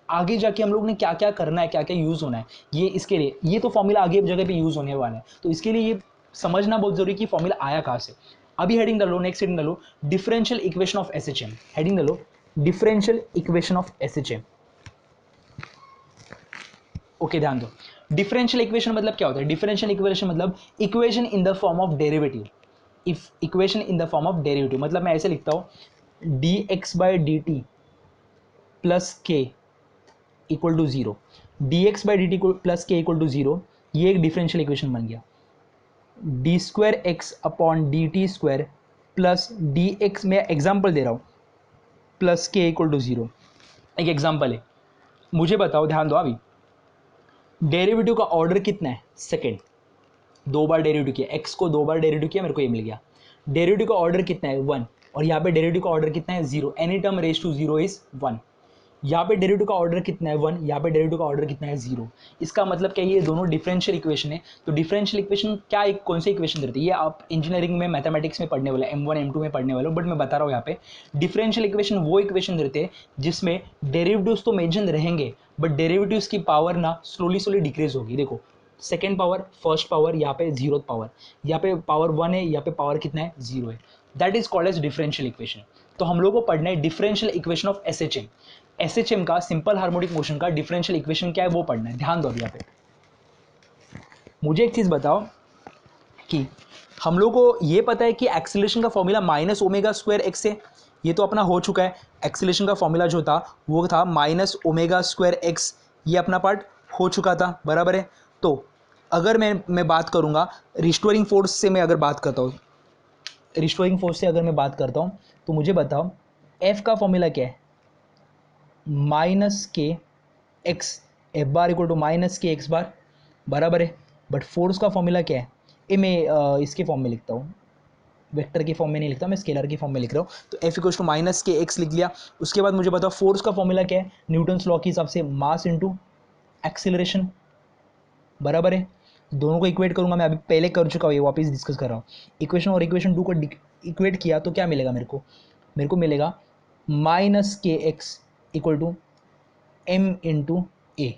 आगे जाके हम लोग ने क्या क्या करना है, क्या क्या यूज़ होना है। ये इसके लिए ये तो फॉर्मूला आगे जगह पे यूज़ होने वाला है, तो इसके लिए ये समझना बहुत जरूरी है कि फॉर्मूला आया कहाँ से। अभी हेडिंग डालो, नेक्स्ट हेडिंग डालो, differential equation of S H M. Heading डालो, differential equation of S H M. Okay, ध्यान दो, डिफरेंशियल इक्वेशन मतलब क्या होता है? डिफरेंशियल इक्वेशन मतलब equation in the form of derivative. If equation in the form of derivative मतलब मैं ऐसे लिखता हूँ, D x by D T plus K equal to zero, D x by D T plus K equal to zero, ये एक डिफरेंशियल इक्वेशन बन गया। D square x upon D T square plus D x, मैं एग्जाम्पल दे रहा हूँ, plus K equal to zero. एक एग्जाम्पल है, मुझे बताओ, ध्यान दो अभी, डेरिवेटिव का ऑर्डर कितना है? सेकेंड, दो बार डेरिवेटिव किया, एक्स को दो बार डेरिवेटिव किया, मेरे को ये मिल गया। डेरिवेटिव का ऑर्डर कितना है? वन, और यहाँ पे डेरिवेटिव का ऑर्डर कितना है? Zero. Any term raise to zero is one. यहाँ पे डेरिवेटिव का ऑर्डर कितना है? वन, यहाँ पे डेरिवेटिव का ऑर्डर कितना है? जीरो। इसका मतलब क्या, ये दोनों डिफरेंशियल इक्वेशन है। तो डिफरेंशियल इक्वेशन क्या, एक कौन सी इक्वेशन देती है? ये आप इंजीनियरिंग में मैथमेटिक्स में पढ़ने वाले, M1 M2 में पढ़ने वाले हो, बट मैं बता रहा हूँ यहाँ पे डिफरेंशियल इक्वेशन वो इक्वेशन देते हैं जिसमें डेरिवेटिव्स तो मेंशन रहेंगे, बट डेरिवेटिव्स की पावर ना स्लोली स्लोली डिक्रीज होगी। देखो, सेकेंड पावर, फर्स्ट पावर, यहाँ पे जीरो पावर, यहाँ पे पावर वन है, यहाँ पे पावर कितना है? जीरो है। That is called as differential equation. तो हम लोग को पढ़ना है differential equation of S H M. S H M का सिंपल हार्मोनिक मोशन का डिफरेंशियल इक्वेशन क्या है वो पढ़ना है। ध्यान दो अभी यहाँ पे, मुझे एक चीज बताओ कि हम लोग को ये पता है कि एक्सीलरेशन का formula minus omega square x है, ये तो अपना हो चुका है। एक्सीलरेशन का फॉर्मूला जो था वो था माइनस ओमेगा स्क्वायर एक्स, ये अपना पार्ट हो चुका था, बराबर है। तो अगर मैं बात करूँगा रिस्टोरिंग फोर्स से, मैं अगर बात करता हूँ, रिस्टोरिंग फोर्स से अगर मैं बात करता हूँ, तो मुझे बताओ एफ का फॉर्मूला क्या है? माइनस के x, F bar equal to minus के एक्स बार, बराबर है। बट फोर्स का फॉर्मूला क्या है? ये मैं इसके फॉर्म में लिखता हूँ, वेक्टर के फॉर्म में नहीं लिखता, मैं स्केलर के फॉर्म में लिख रहा हूँ। तो एफ इक्वल टू माइनस के एक्स लिख लिया। उसके बाद मुझे बताओ फोर्स का फॉर्मूला क्या है? न्यूटन्स लॉ के हिसाब से मास इंटू एक्सीलरेशन, बराबर है। दोनों को इक्वेट करूंगा, मैं अभी पहले कर चुका हूँ, ये वापस डिस्कस कर रहा हूँ। इक्वेशन और इक्वेशन टू को इक्वेट किया तो क्या मिलेगा मेरे को मिलेगा माइनस के X equal to M into A.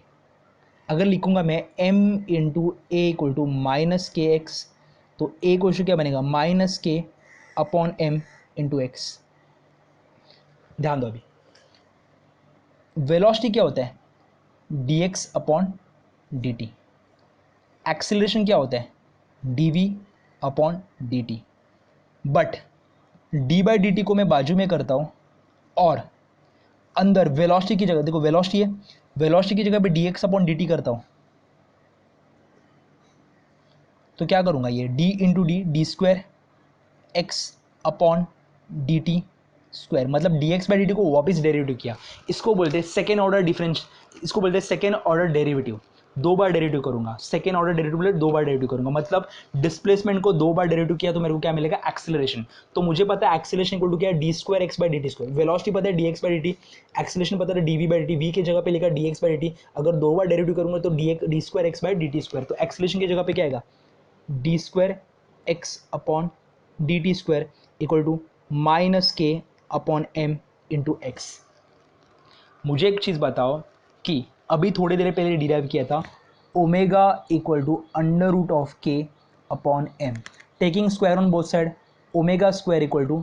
अगर लिखूंगा मैं M into A equal to minus के एक्स, तो ए क्वेश्चन क्या बनेगा? Minus k upon M into x. ध्यान दो अभी, वेलोसिटी क्या होता है? D x upon D T. Acceleration क्या होता है? D we upon D t. But d by D T को मैं बाजू में करता हूँ, और अंदर वेलोसिटी की जगह, देखो वेलोसिटी है, वेलोसिटी की जगह पे D x upon D T करता हूँ, तो क्या करूँगा? ये D into D, D square x upon D T square, मतलब D x by D T को वापस डेरिवेटिव किया। इसको बोलते हैं सेकेंड ऑर्डर डिफरेंस, इसको बोलते हैं सेकेंड ऑर्डर डेरिवेटिव। दो बार डेरिवेटिव करूंगा, सेकेंड ऑर्डर डेरिवेटिव दो बार डेरिवेटिव करूंगा, मतलब डिस्प्लेसमेंट को दो बार डेरिवेटिव किया तो मेरे को क्या मिलेगा? एक्सीलरेशन। तो मुझे पता है एक्सीलरेशन इक्वल टू क्या है? D square x by D T square. Velocity पता है d x by D T, acceleration पता है D we by D t, v की जगह पे लिखा d x by D t. अगर दो बार डेरिवेटिव करूंगा तो d square x by D T square. तो एक्सीलरेशन की जगह पे क्या आएगा? D square x upon D T square equal to minus k upon M into x. मुझे एक चीज़ बताओ कि अभी थोड़ी देर पहले डिराइव किया था omega equal to under root of K upon M, taking square on both side, omega square equal to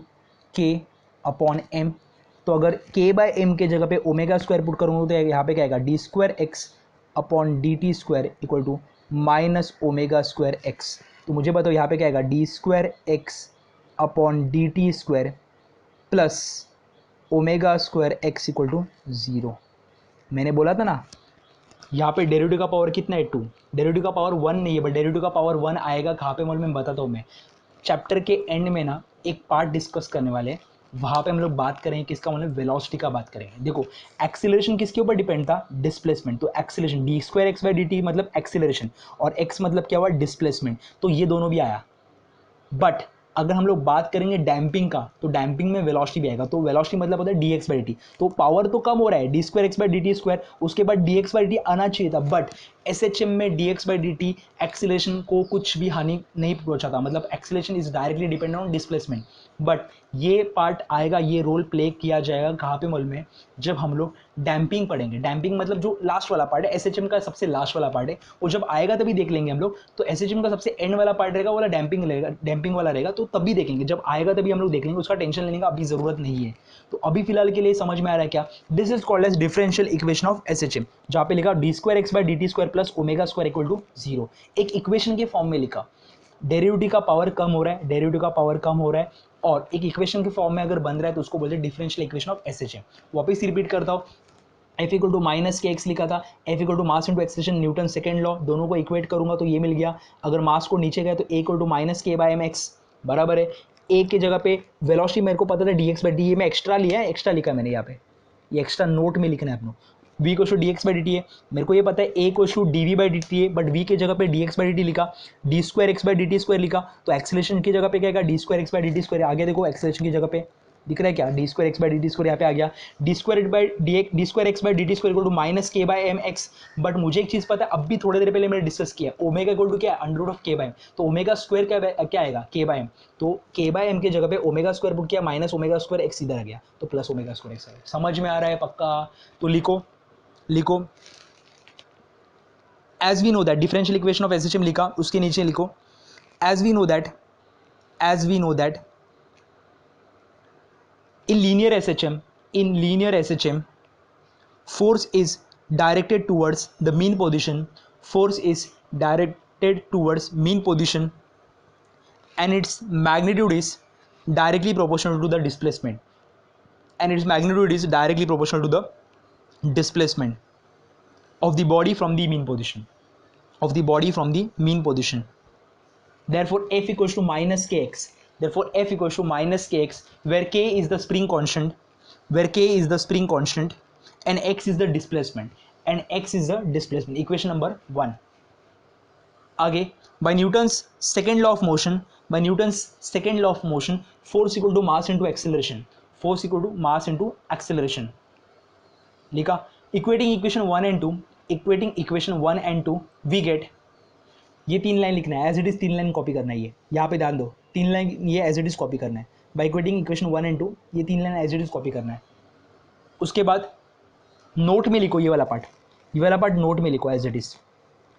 K upon M. तो अगर के बाय एम के जगह पे ओमेगा स्क्वायर पुट करूँगा तो यहाँ पे क्या आएगा, D square x upon D T square equal to minus omega square x. तो मुझे बताओ यहाँ पे क्या आएगा, D square x upon D T square plus omega square x equal to 0। मैंने बोला था ना यहाँ पे डेरिवेटिव का पावर कितना है, 2। डेरिवेटिव का पावर 1 नहीं है, बट डेरिवेटिव का पावर 1 आएगा कहाँ पे, मैं बताता हूँ। मैं चैप्टर के एंड में ना एक पार्ट डिस्कस करने वाले, वहाँ पे हम लोग बात करेंगे किसका, मतलब वेलोसिटी का बात करेंगे। देखो एक्सीलरेशन किसके ऊपर डिपेंड था, डिस्प्लेसमेंट। तो acceleration D square x by D T मतलब एक्सीलरेशन, और एक्स मतलब क्या हुआ, डिस्प्लेसमेंट। तो ये दोनों भी आया। बट अगर हम लोग बात करेंगे डैम्पिंग का, तो डैम्पिंग में वेलोसिटी भी आएगा। तो वेलोसिटी मतलब होता है डी एक्स बाई डी। तो पावर तो कम हो रहा है, d square x by D T square, उसके बाद डी एक्स बाई डी आना चाहिए था। बट एस एच एम में D x by D T acceleration को कुछ भी हानि नहीं पहुंचाता, मतलब acceleration is directly dependent on displacement. But ये पार्ट आएगा, ये रोल प्ले किया जाएगा कहाँ पे मॉल में, जब हम लोग डैम्पिंग पढ़ेंगे। डैम्पिंग मतलब जो लास्ट वाला पार्ट है, एस एच एम का सबसे लास्ट वाला पार्ट है, वो जब आएगा तभी देख लेंगे हम लोग। तो एस एच एम का सबसे एंड वाला पार्ट रहेगा, वो वाला डैम्पिंग रहेगा, डैम्पिंग वाला रहेगा, तो तभी देखेंगे। जब आएगा तभी हम लोग देख लेंगे, उसका टेंशन लेने का अभी जरूरत नहीं है। तो अभी फिलहाल के लिए समझ में आ रहा है क्या, this is called as differential equation of S H M, जहाँ पे लिखा D square x by D T square plus omega square equal to 0। एक इक्वेशन के फॉर्म में लिखा, डेरिवेटिव का पावर कम हो रहा है, डेरिवेटिव का पावर कम हो रहा है, और एक इक्वेशन के फॉर्म में अगर बन रहा है तो उसको बोलते हैं differential equation of S H M. वापिस रिपीट करता हूँ, एफ इक्वल टू माइनस के एक्स लिखा था, F equal to mass into acceleration, Newton second law, दोनों को इक्वेट करूंगा तो ये मिल गया। अगर मास को नीचे गया तो ए equal to minus k by M x बराबर है, ए की जगह पे वेलोसिटी मेरे को पता था डी एक्स बाई डी, में एक्स्ट्रा लिया है, एक्स्ट्रा लिखा मैंने यहाँ पे, ये एक्स्ट्रा नोट में लिखना है अपनों। v को D x by D T है, मेरे को ये पता है a को D we by D T है, बट v की जगह पे D x by D T लिखा, D square x by D T square लिखा, तो एक्सेलरेशन की जगह पे क्या आएगा, D square x by D T square. आगे देखो एक्सेलरेशन की जगह पे दिख रहा है क्या, d square x by D T square यहाँ पे आ गया, d square x by D T square equal to minus k by m x. But मुझे एक चीज़ पता है, अभी थोड़ी देर पहले मैंने डिस्कस किया, ओमेगा इक्वल टू क्या है, अंडर रूट ऑफ के बाई एम। तो ओमेगा स्क्वायर क्या आएगा, के बाई एम। तो के बाई एम की जगह पे ओमेगा स्क्वायर पुट किया, माइनस ओमेगा स्क्वायर एक्स इधर आ गया, तो प्लस ओमेगा स्क्वायर एक्स आ गया। समझ में आ रहा है पक्का, तो लिखो as we know that, differential equation of S H M लिखा, उसके नीचे लिखो as we know that in linear SHM force is directed towards the mean position, and its magnitude is directly proportional to the displacement, of the body from the mean position. Therefore f equals to minus kx, where k is the spring constant, and x is the displacement, equation number 1. आगे, by Newton's second law of motion, force equal to mass into acceleration, लिखा। Equating equation 1 and 2 we get, ये 3 लाइन लिखना है, as it is 3 line copy करना है। ये यहाँ पे ध्यान दो, 3 लाइन ये एज इट इज कॉपी करना है। बाय इक्वेटिंग इक्वेशन 1 and 2, ये 3 line as it is copy करना है। उसके बाद नोट में लिखो, ये वाला पार्ट नोट में लिखो एज इट इज,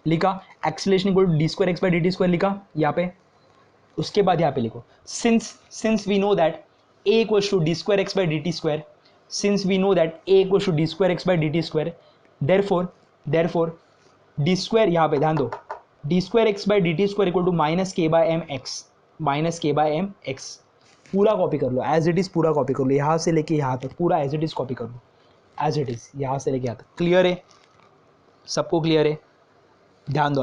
लिखा acceleration equal to d square x by D T square, लिखा यहाँ पे। उसके बाद यहाँ पे लिखो since we know that a equals to d square x by D T square, therefore d square, यहाँ पे ध्यान दो, d square x by D T square equal to minus k by m x. पूरा कॉपी कर लो एज इट इज, पूरा कॉपी कर लो, यहाँ से लेके यहाँ तक पूरा एज इट इज कॉपी कर लो, एज इट इज यहाँ से लेके यहाँ तक। क्लियर है, सबको क्लियर है? ध्यान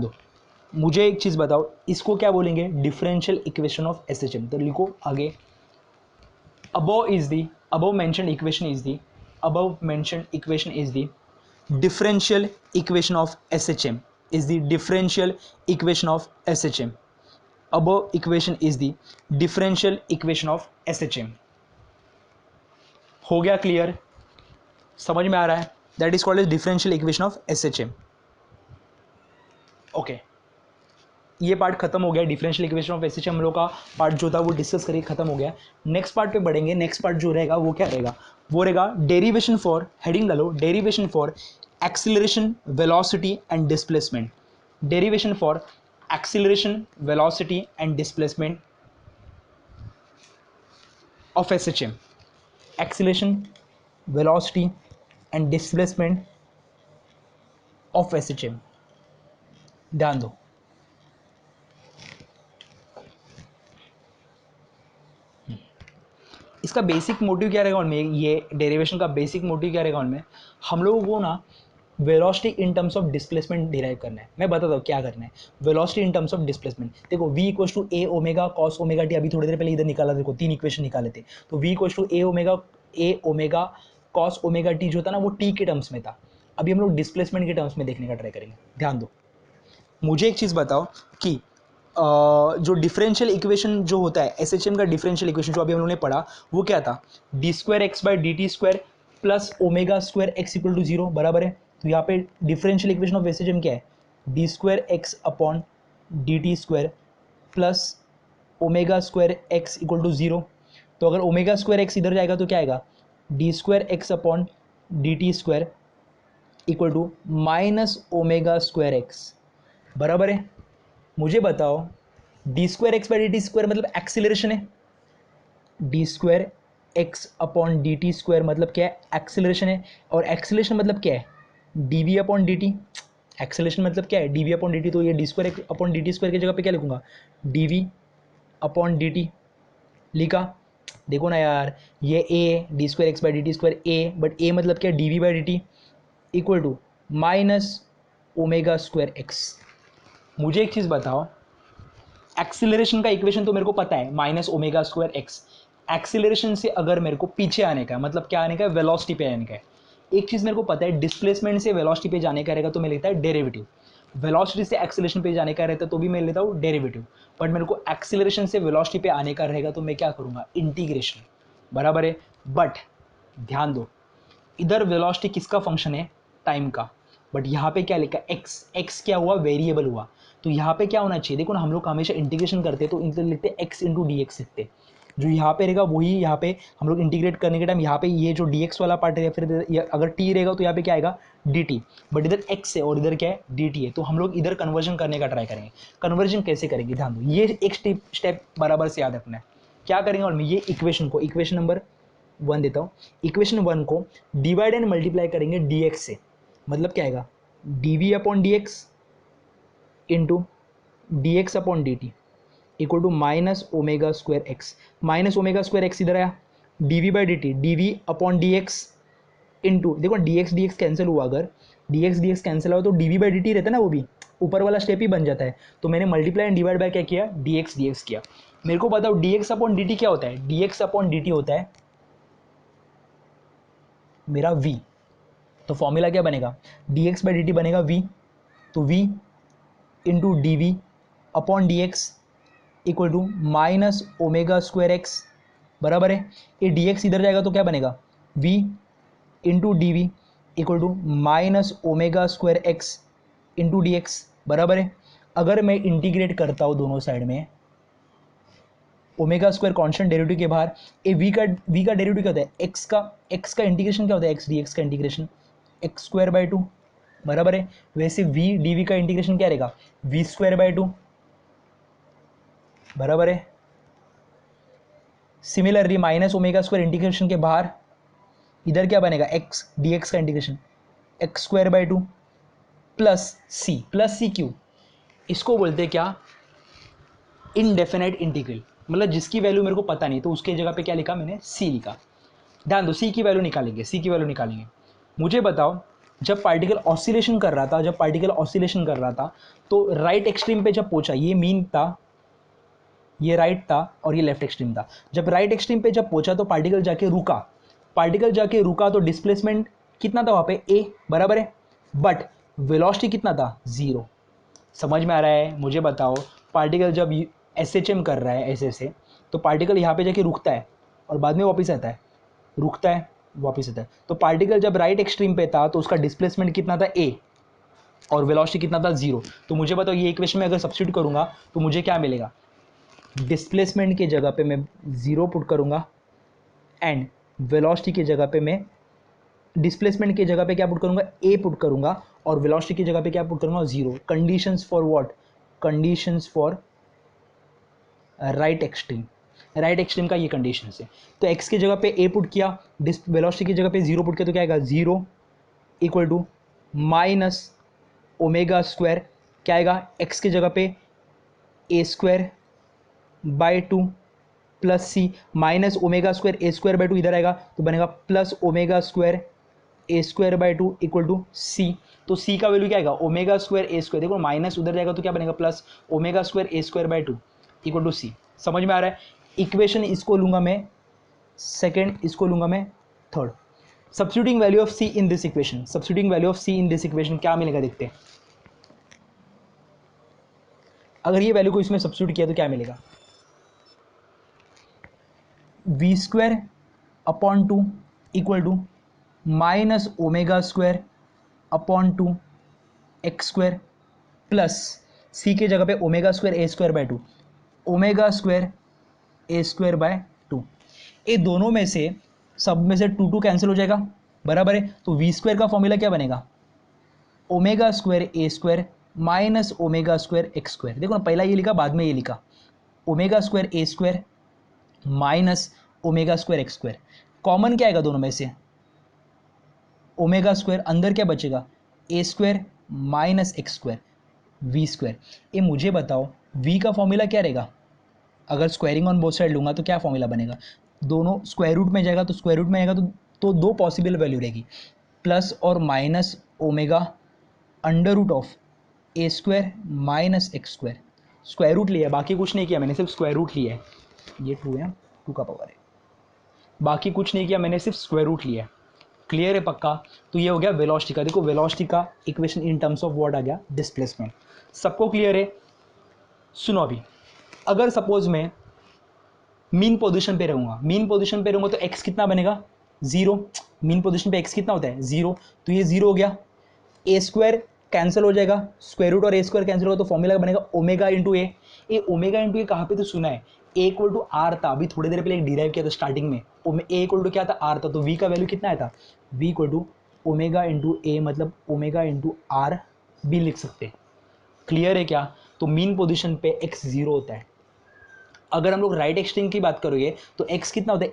दो। मुझे एक चीज़ बताओ, इसको क्या बोलेंगे, differential equation of S H M. तो लिखो आगे, above mentioned equation is the differential equation of SHM, above equation is the differential equation of SHM। हो गया क्लियर, समझ में आ रहा है? That is called as differential equation of SHM। Okay, ये पार्ट खत्म हो गया, डिफरेंशियल इक्वेशन ऑफ SHM हम लोग का पार्ट जो था वो डिस्कस करके खत्म हो गया। नेक्स्ट पार्ट पे बढ़ेंगे। नेक्स्ट पार्ट जो रहेगा वो क्या रहेगा, वो रहेगा डेरिवेशन फॉर, हेडिंग डालो, derivation for acceleration, velocity and displacement. Derivation for acceleration, velocity and displacement of SHM. Acceleration, velocity and displacement of SHM. ध्यान दो, इसका बेसिक मोटिव क्या रहेगा उनमें, ये डेरिवेशन का बेसिक मोटिव क्या रहेगा उनमें, हम लोगों को ना velocity in terms of displacement derive करना है। मैं बताता हूँ क्या करना है। Velocity in terms of displacement, देखो v equals to A omega cos omega t, अभी थोड़ी देर पहले इधर निकाला, देखो 3 इक्वेशन निकाले थे। तो v equals to A omega cos omega t जो था ना वो t के टर्म्स में था। अभी हम लोग डिस्प्लेसमेंट के टर्म्स में देखने का ट्राई करेंगे। ध्यान दो, मुझे एक चीज़ बताओ कि जो डिफरेंशियल इक्वेशन जो होता है एसएचएम का डिफरेंशियल इक्वेशन जो अभी हम लोगों ने पढ़ा वो क्या था, d square x by D T square plus omega square x equal to zero, बराबर है। तो यहाँ पे डिफरेंशियल इक्वेशन ऑफ एसएचएम क्या है, d square x upon D T square plus omega square x equal to zero. तो अगर ओमेगा स्क्वायर एक्स इधर जाएगा तो क्या आएगा, D square x upon D T square equal to minus omega square x, बराबर है। मुझे बताओ d square x by D T square मतलब एक्सीलरेशन है, d square x upon D T square मतलब क्या है, एक्सीलरेशन है। और एक्सीलरेशन मतलब क्या है, D we upon D T. Acceleration मतलब क्या है, D we upon D T. तो ये D square upon D T square की जगह पे क्या लिखूंगा, D we upon D T लिखा। देखो ना यार, ये A D square x by D T square A, but A मतलब क्या, D we by D T equal to minus omega square X. मुझे एक चीज़ बताओ, एक्सीलरेशन का इक्वेशन तो मेरे को पता है, minus omega square x. Acceleration से अगर मेरे को पीछे आने का मतलब क्या आने का है, वेलोसिटी पे आने का है। एक चीज़ मेरे को पता है, डिस्प्लेसमेंट से वेलोसिटी पे जाने का रहेगा तो मैं लेता है डेरिवेटिव, वेलोसिटी से एक्सीलरेशन पे जाने का रहता है तो भी मैं लेता हूँ डेरिवेटिव। बट मेरे को एक्सीलरेशन से वेलोसिटी पे आने का रहेगा तो मैं क्या करूँगा, इंटीग्रेशन, बराबर है। बट ध्यान दो, इधर वेलोसिटी किसका फंक्शन है, टाइम का। बट यहाँ पे क्या लिखा, एक्स, एक्स क्या हुआ, वेरिएबल हुआ। तो यहाँ पे क्या होना चाहिए, देखो ना हम लोग हमेशा इंटीग्रेशन करते हैं तो इधर लिखते हैं एक्स इंटू डी एक्स लिखते हैं। जो यहाँ पे रहेगा वही यहाँ पे हम लोग इंटीग्रेट करने के टाइम यहाँ पे ये जो डी एक्स वाला पार्ट है, फिर अगर टी रहेगा तो यहाँ पे क्या आएगा, डी टी। बट इधर एक्स है और इधर क्या है, डी टी है। तो हम लोग इधर कन्वर्जन करने का ट्राई करेंगे। कन्वर्जन कैसे करेंगे, ध्यान दो, ये एक स्टेप बराबर से याद रखना है। क्या करेंगे, और मैं ये इक्वेशन को, इक्वेशन नंबर 1 देता हूँ। इक्वेशन 1 को डिवाइड एंड मल्टीप्लाई करेंगे डी एक्स से, मतलब क्या आएगा, d we upon d x into d x upon D T equal to minus omega square x. Minus omega square x इधर आया, d we by D t, d we upon d x into, देखो डी एक्स कैंसिल हुआ, अगर डी एक्स कैंसिल हुआ तो d we by D t रहता है ना, वो भी ऊपर वाला स्टेप ही बन जाता है। तो मैंने मल्टीप्लाई एंड डिवाइड बाय क्या किया, डी एक्स किया। मेरे को बताओ d x upon D t क्या होता है, d x upon D t होता है मेरा v। तो फॉर्मूला क्या बनेगा, d x by D t बनेगा v। तो v into d we upon d x equal to minus omega square x, बराबर है। ये डी एक्स इधर जाएगा तो क्या बनेगा, v into d v equal to minus omega square x into d x, बराबर है। अगर मैं इंटीग्रेट करता हूँ दोनों साइड में, ओमेगा स्क्वायर कॉन्स्टेंट डेरिवेटिव के बाहर, ए वी का डेरिवेटिव क्या होता है, एक्स का इंटीग्रेशन क्या होता है, एक्स डी एक्स का integration x square by two, बराबर है। वैसे वी डी वी का इंटीग्रेशन क्या रहेगा, वी स्क्वायर बाई टू, बराबर है। Similarly minus omega square integration के बाहर इधर क्या बनेगा, एक्स डी एक्स का integration x square by two plus c q. इसको बोलते हैं क्या, इनडेफिनेट इंटीग्रल, मतलब जिसकी वैल्यू मेरे को पता नहीं तो उसके जगह पे क्या लिखा मैंने, सी लिखा। ध्यान दो, सी की वैल्यू निकालेंगे। मुझे बताओ, जब पार्टिकल ऑसिलेशन कर रहा था तो राइट एक्सट्रीम पे जब पहुंचा, ये मीन था, ये राइट था और ये लेफ्ट एक्सट्रीम था। जब राइट एक्सट्रीम पे जब पहुंचा तो पार्टिकल जाके रुका तो डिस्प्लेसमेंट कितना था वहाँ पे, ए, बराबर है। बट वेलोसिटी कितना था, 0। समझ में आ रहा है, मुझे बताओ, पार्टिकल जब एसएचएम कर रहा है ऐसे तो पार्टिकल यहाँ पे जाके रुकता है और बाद में वापस आता है, तो पार्टिकल जब राइट एक्सट्रीम पे था तो उसका डिस्प्लेसमेंट कितना था, ए, और वेलोसिटी कितना था, 0। तो मुझे बताओ ये इक्वेशन में अगर सब्स्टिट्यूट करूंगा तो मुझे क्या मिलेगा, डिस्प्लेसमेंट की जगह पे मैं 0 पुट करूंगा एंड वेलोसिटी की जगह पे मैं डिस्प्लेसमेंट की जगह पे क्या पुट करूंगा, ए पुट करूंगा, और वेलोसिटी की जगह पे क्या पुट करूंगा, 0। Conditions for what, conditions for right extreme, right extreme का ये कंडीशन है। तो एक्स की जगह पे ए पुट किया, वेलोसिटी की जगह पे 0 पुट किया, तो क्या आएगा, 0 equal to minus omega square, क्या आएगा, एक्स की जगह पे A square by 2 plus C, minus omega square A square by 2 इधर आएगा तो बनेगा plus omega square A square by 2 equal to C. तो सी का वैल्यू क्या आएगा, ओमेगा स्क्वायर ए स्क्वायर, देखो माइनस उधर जाएगा तो क्या बनेगा, plus omega square A square by 2 equal to C. समझ में आ रहा है। इक्वेशन इसको लूंगा मैं सेकेंड, इसको लूंगा मैं third. Substituting value of c in this equation, substituting value of c in this equation क्या मिलेगा, देखते हैं। अगर ये वैल्यू को इसमें सब्स्टिट्यूट किया तो क्या मिलेगा, V square upon 2 equal to minus omega square upon 2 X square plus C की जगह पे omega square A square by 2, omega square A square by 2। ये दोनों में से सब में से 2 कैंसिल हो जाएगा, बराबर है। तो वी स्क्वायर का फॉर्मूला क्या बनेगा, omega square A square minus omega square x square. देखो ना, पहला ये लिखा बाद में ये लिखा, omega square A square minus omega square x square. Common क्या आएगा दोनों में से, ओमेगा स्क्वायर, अंदर क्या बचेगा, A square minus x square we square. ये मुझे बताओ वी का फॉर्मूला क्या रहेगा, अगर स्क्वायरिंग ऑन बोथ साइड लूंगा तो क्या फॉर्मूला बनेगा, दोनों स्क्वायर रूट में जाएगा तो स्क्वायर रूट में आएगा तो दो पॉसिबल वैल्यू रहेगी, प्लस और minus omega under root of A square minus x square. Square root लिया, बाकी कुछ नहीं किया मैंने, सिर्फ स्क्वायर रूट लिया है, ये 2 है, 2 का पावर है, बाकी कुछ नहीं किया मैंने, सिर्फ स्क्वायर रूट लिया है। क्लियर है पक्का। तो ये हो गया वेलोसिटी का, देखो वेलोसिटी का equation in terms of what आ गया, डिस्प्लेसमेंट। सबको क्लियर है। सुनो अभी, अगर सपोज मैं मीन पोजीशन पे रहूंगा, मीन पोजीशन पे रहूंगा तो एक्स कितना बनेगा, 0। मीन पोजीशन पे एक्स कितना होता है, 0, तो ये 0 हो गया। ए स्क्वायर कैंसिल हो जाएगा, स्क्वायर रूट और ए स्क्वायर कैंसिल होगा तो फॉर्मूला बनेगा ओमेगा इंटू ए। ये ओमेगा इंटू ए कहाँ पे तो सुना है, ए इक्वल टू आर था, अभी थोड़ी देर पहले एक डिराइव किया था स्टार्टिंग में, ए इक्वल टू क्या था, आर था, तो वी का वैल्यू कितना आया था, V equal to omega into A, मतलब ओमेगा इंटू आर भी लिख सकते हैं। क्लियर है क्या। तो मीन पोजिशन पे एक्स 0 होता है। अगर हम लोग राइट एक्सट्रीम की बात करोगे तो एक्स कितना होता है,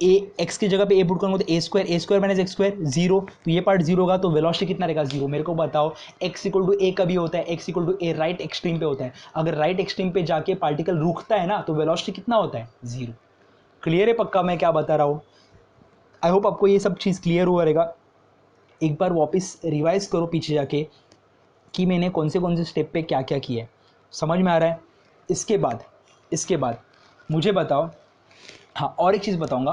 ए एक्स की जगह पे ए पुट करूंगा तो ए स्क्वायर माइनस एक्स स्क्वायर 0, तो ये पार्ट 0 होगा, तो वेलोसिटी कितना रहेगा, 0। मेरे को बताओ एक्स इक्वल टू ए कभी होता है, x equal to a right extreme पे होता है। अगर राइट एक्सट्रीम पे जाके पार्टिकल रुकता है ना तो वेलोसिटी कितना होता है, 0। क्लियर है पक्का मैं क्या बता रहा हूँ। आई होप आपको ये सब चीज़ क्लियर हुआ रहेगा। एक बार वापस रिवाइज करो पीछे जाके कि मैंने कौन से स्टेप पे क्या क्या किया है, समझ में आ रहा है। इसके बाद मुझे बताओ, हाँ और एक चीज़ बताऊंगा,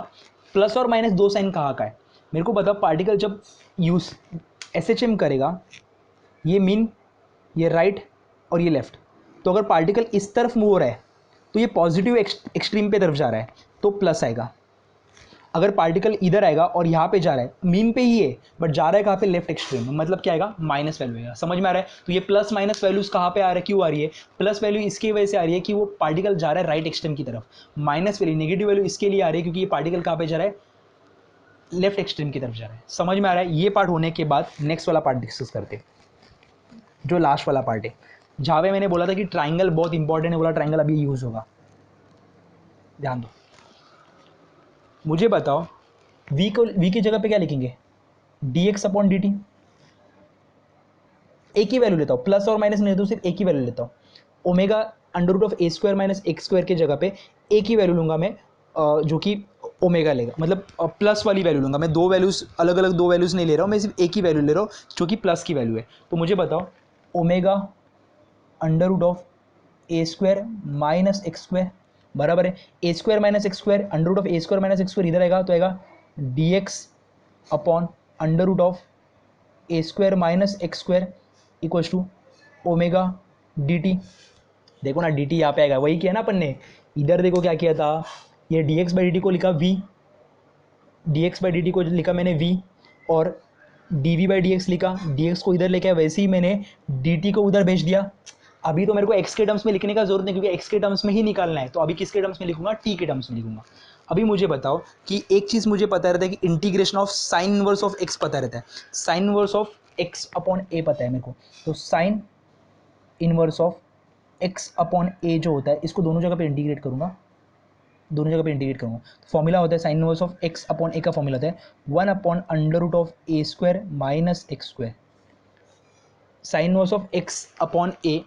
प्लस और माइनस 2 साइन कहाँ का है। मेरे को बताओ पार्टिकल जब यूज एसएचएम करेगा, ये मीन, ये राइट और ये लेफ्ट, तो अगर पार्टिकल इस तरफ मूव हो रहा है तो ये पॉजिटिव एक्सट्रीम पे तरफ जा रहा है तो प्लस आएगा। अगर पार्टिकल इधर आएगा और यहाँ पे जा रहा है, मीन पे ही है बट जा रहा है कहाँ पे, लेफ्ट एक्सट्रीम में, मतलब क्या आएगा, माइनस वैल्यू आएगा। समझ में आ रहा है। तो ये प्लस माइनस वैल्यूज कहाँ पे आ रहा है, क्यों आ रही है, प्लस वैल्यू इसकी वजह से आ रही है कि वो पार्टिकल जा रहा है राइट एक्सट्रीम की तरफ, माइनस वैल्यू नेगेटिव वैल्यू इसके लिए आ रही है क्योंकि ये पार्टिकल कहाँ पे जा रहा है, लेफ्ट एक्सट्रीम की तरफ जा रहा है। समझ में आ रहा है। ये पार्ट होने के बाद नेक्स्ट वाला पार्ट डिस्कस करते हैं, जो लास्ट वाला पार्ट है, जहाँ पे मैंने बोला था कि ट्राइंगल बहुत इंपॉर्टेंट है, बोला ट्राइंगल अभी यूज होगा, ध्यान दो। मुझे बताओ वी की जगह पे क्या लिखेंगे, D x upon D T. एक ही वैल्यू लेता हूँ, प्लस और माइनस नहीं लेता हूँ, सिर्फ एक ही वैल्यू लेता हूँ। Omega under root of A square minus x square की जगह पे एक ही वैल्यू लूंगा मैं, जो कि ओमेगा लेगा, मतलब प्लस वाली वैल्यू लूंगा मैं। दो वैल्यूज अलग अलग, दो वैल्यूज नहीं ले रहा हूँ मैं, सिर्फ एक ही वैल्यू ले रहा हूँ जो कि प्लस की वैल्यू है। तो मुझे बताओ omega under root of A square minus x square बराबर है A square minus x square, under root of A square minus x square इधर आएगा तो आएगा D x upon under root of A square minus x square equals to omega D T. देखो ना डी टी यहाँ पे आएगा, वही किया ना अपन ने। इधर देखो क्या किया था, ये d x by D T को लिखा v, d x by D T को लिखा मैंने वी, और d we by d x लिखा, डी एक्स को इधर लेके आया, वैसे ही मैंने डी टी को उधर भेज दिया। अभी तो मेरे को x के टर्म्स में लिखने का जरूरत नहीं, क्योंकि x के टर्म्स में ही निकालना है, तो अभी किसके टर्म्स में लिखूंगा, t के टर्म्स में लिखूंगा। अभी मुझे बताओ कि एक चीज़ मुझे पता रहता है कि integration of sine inverse of x पता रहता है, sine inverse of x upon a पता है मेरे को, तो sine inverse of x upon a जो होता है, इसको दोनों जगह पे इंटीग्रेट करूंगा, दोनों जगह पे इंटीग्रेट करूंगा। फॉर्मूला होता है sine inverse of x upon a का फॉर्मूला होता है 1 upon under root of a square minus x square. Sine inverse of x upon a,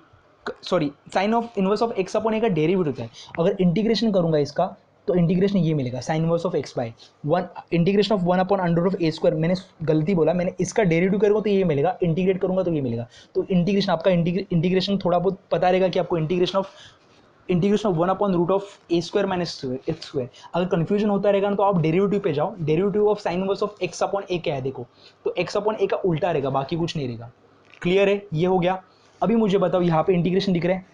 sorry sine of inverse of x upon a का डेरिवेटिव होता है। अगर इंटीग्रेशन करूंगा इसका, तो इंटीग्रेशन ये मिलेगा sine inverse of x by 1 integration of 1 upon under of a square. मैंने गलती बोला, मैंने इसका डेरिवेटिव करूंगा तो ये मिलेगा, इंटीग्रेट करूंगा तो ये मिलेगा। तो इंटीग्रेशन आपका इंटीग्रेशन थोड़ा बहुत पता रहेगा कि आपको integration of 1 upon root of a square minus x square. अगर कंफ्यूजन होता रहेगा ना, तो आप डेरिवेटिव पे जाओ, derivative of sine inverse of x upon a क्या है देखो, तो x अपॉन a का उल्टा रहेगा, बाकी कुछ नहीं रहेगा। क्लियर है, ये हो गया। अभी मुझे बताओ, यहाँ पे इंटीग्रेशन दिख रहा है,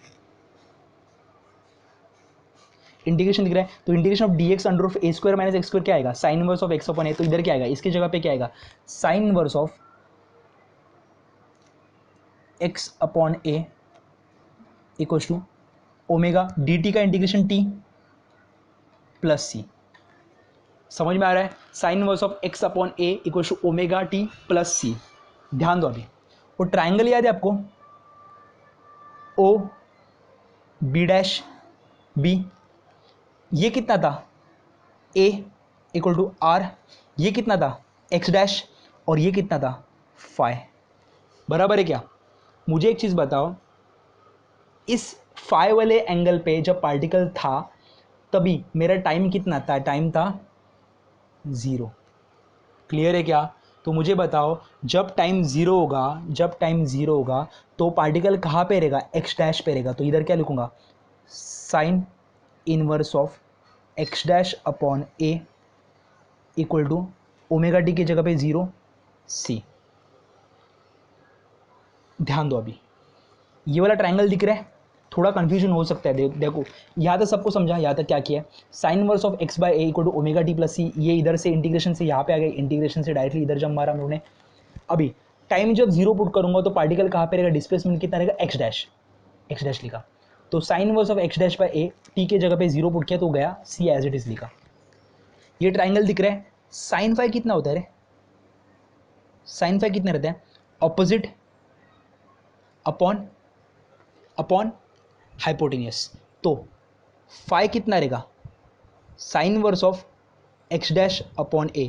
इंटीग्रेशन दिख रहा है, तो integration of dx under of a square minus x square क्या आएगा, sine inverse of x upon a। तो इधर क्या आएगा, इसकी जगह पे क्या आएगा, sine inverse of x upon a equal to omega dt का इंटीग्रेशन t प्लस सी। समझ में आ रहा है, sine inverse of x upon a equal to omega t plus C. ध्यान दो अभी, वो ट्राइंगल याद है आपको, ओ बी डैश बी, ये कितना था, a इक्वल टू आर, ये कितना था x डैश, और ये कितना था फाई। बराबर है क्या। मुझे एक चीज़ बताओ, इस फाई वाले एंगल पे जब पार्टिकल था तभी मेरा टाइम कितना था, टाइम था 0। क्लियर है क्या। तो मुझे बताओ, जब टाइम 0 होगा, जब टाइम 0 होगा तो पार्टिकल कहाँ पे रहेगा, x डैश पे रहेगा। तो इधर क्या लिखूंगा, sine inverse of x dash upon a equal to omega t की जगह पे 0 c। ध्यान दो अभी, ये वाला ट्रायंगल दिख रहा है, थोड़ा कंफ्यूजन हो सकता है। देखो यहाँ तक सबको समझा, यहाँ तक क्या किया है, sine inverse of x by a equal to omega T plus C. ये इधर से इंटीग्रेशन से यहाँ पे आ गए, इंटीग्रेशन से डायरेक्टली इधर जब मारा हम लोगों ने। अभी टाइम जब 0 पुट करूंगा तो पार्टिकल कहाँ पे रहेगा, डिस्प्लेसमेंट कितना रहेगा, x डैश लिखा। तो sine inverse of x dash by a, T के जगह पे 0 पुट किया तो गया c एज इट इज लिखा। ये ट्राइंगल दिख रहा है, साइन फाई कितना होता है रे, साइन फाई कितना रहता है, ऑपोजिट अपॉन अपॉन हाइपोटेनियस। तो फाई कितना रहेगा, sign inverse of x dash upon a।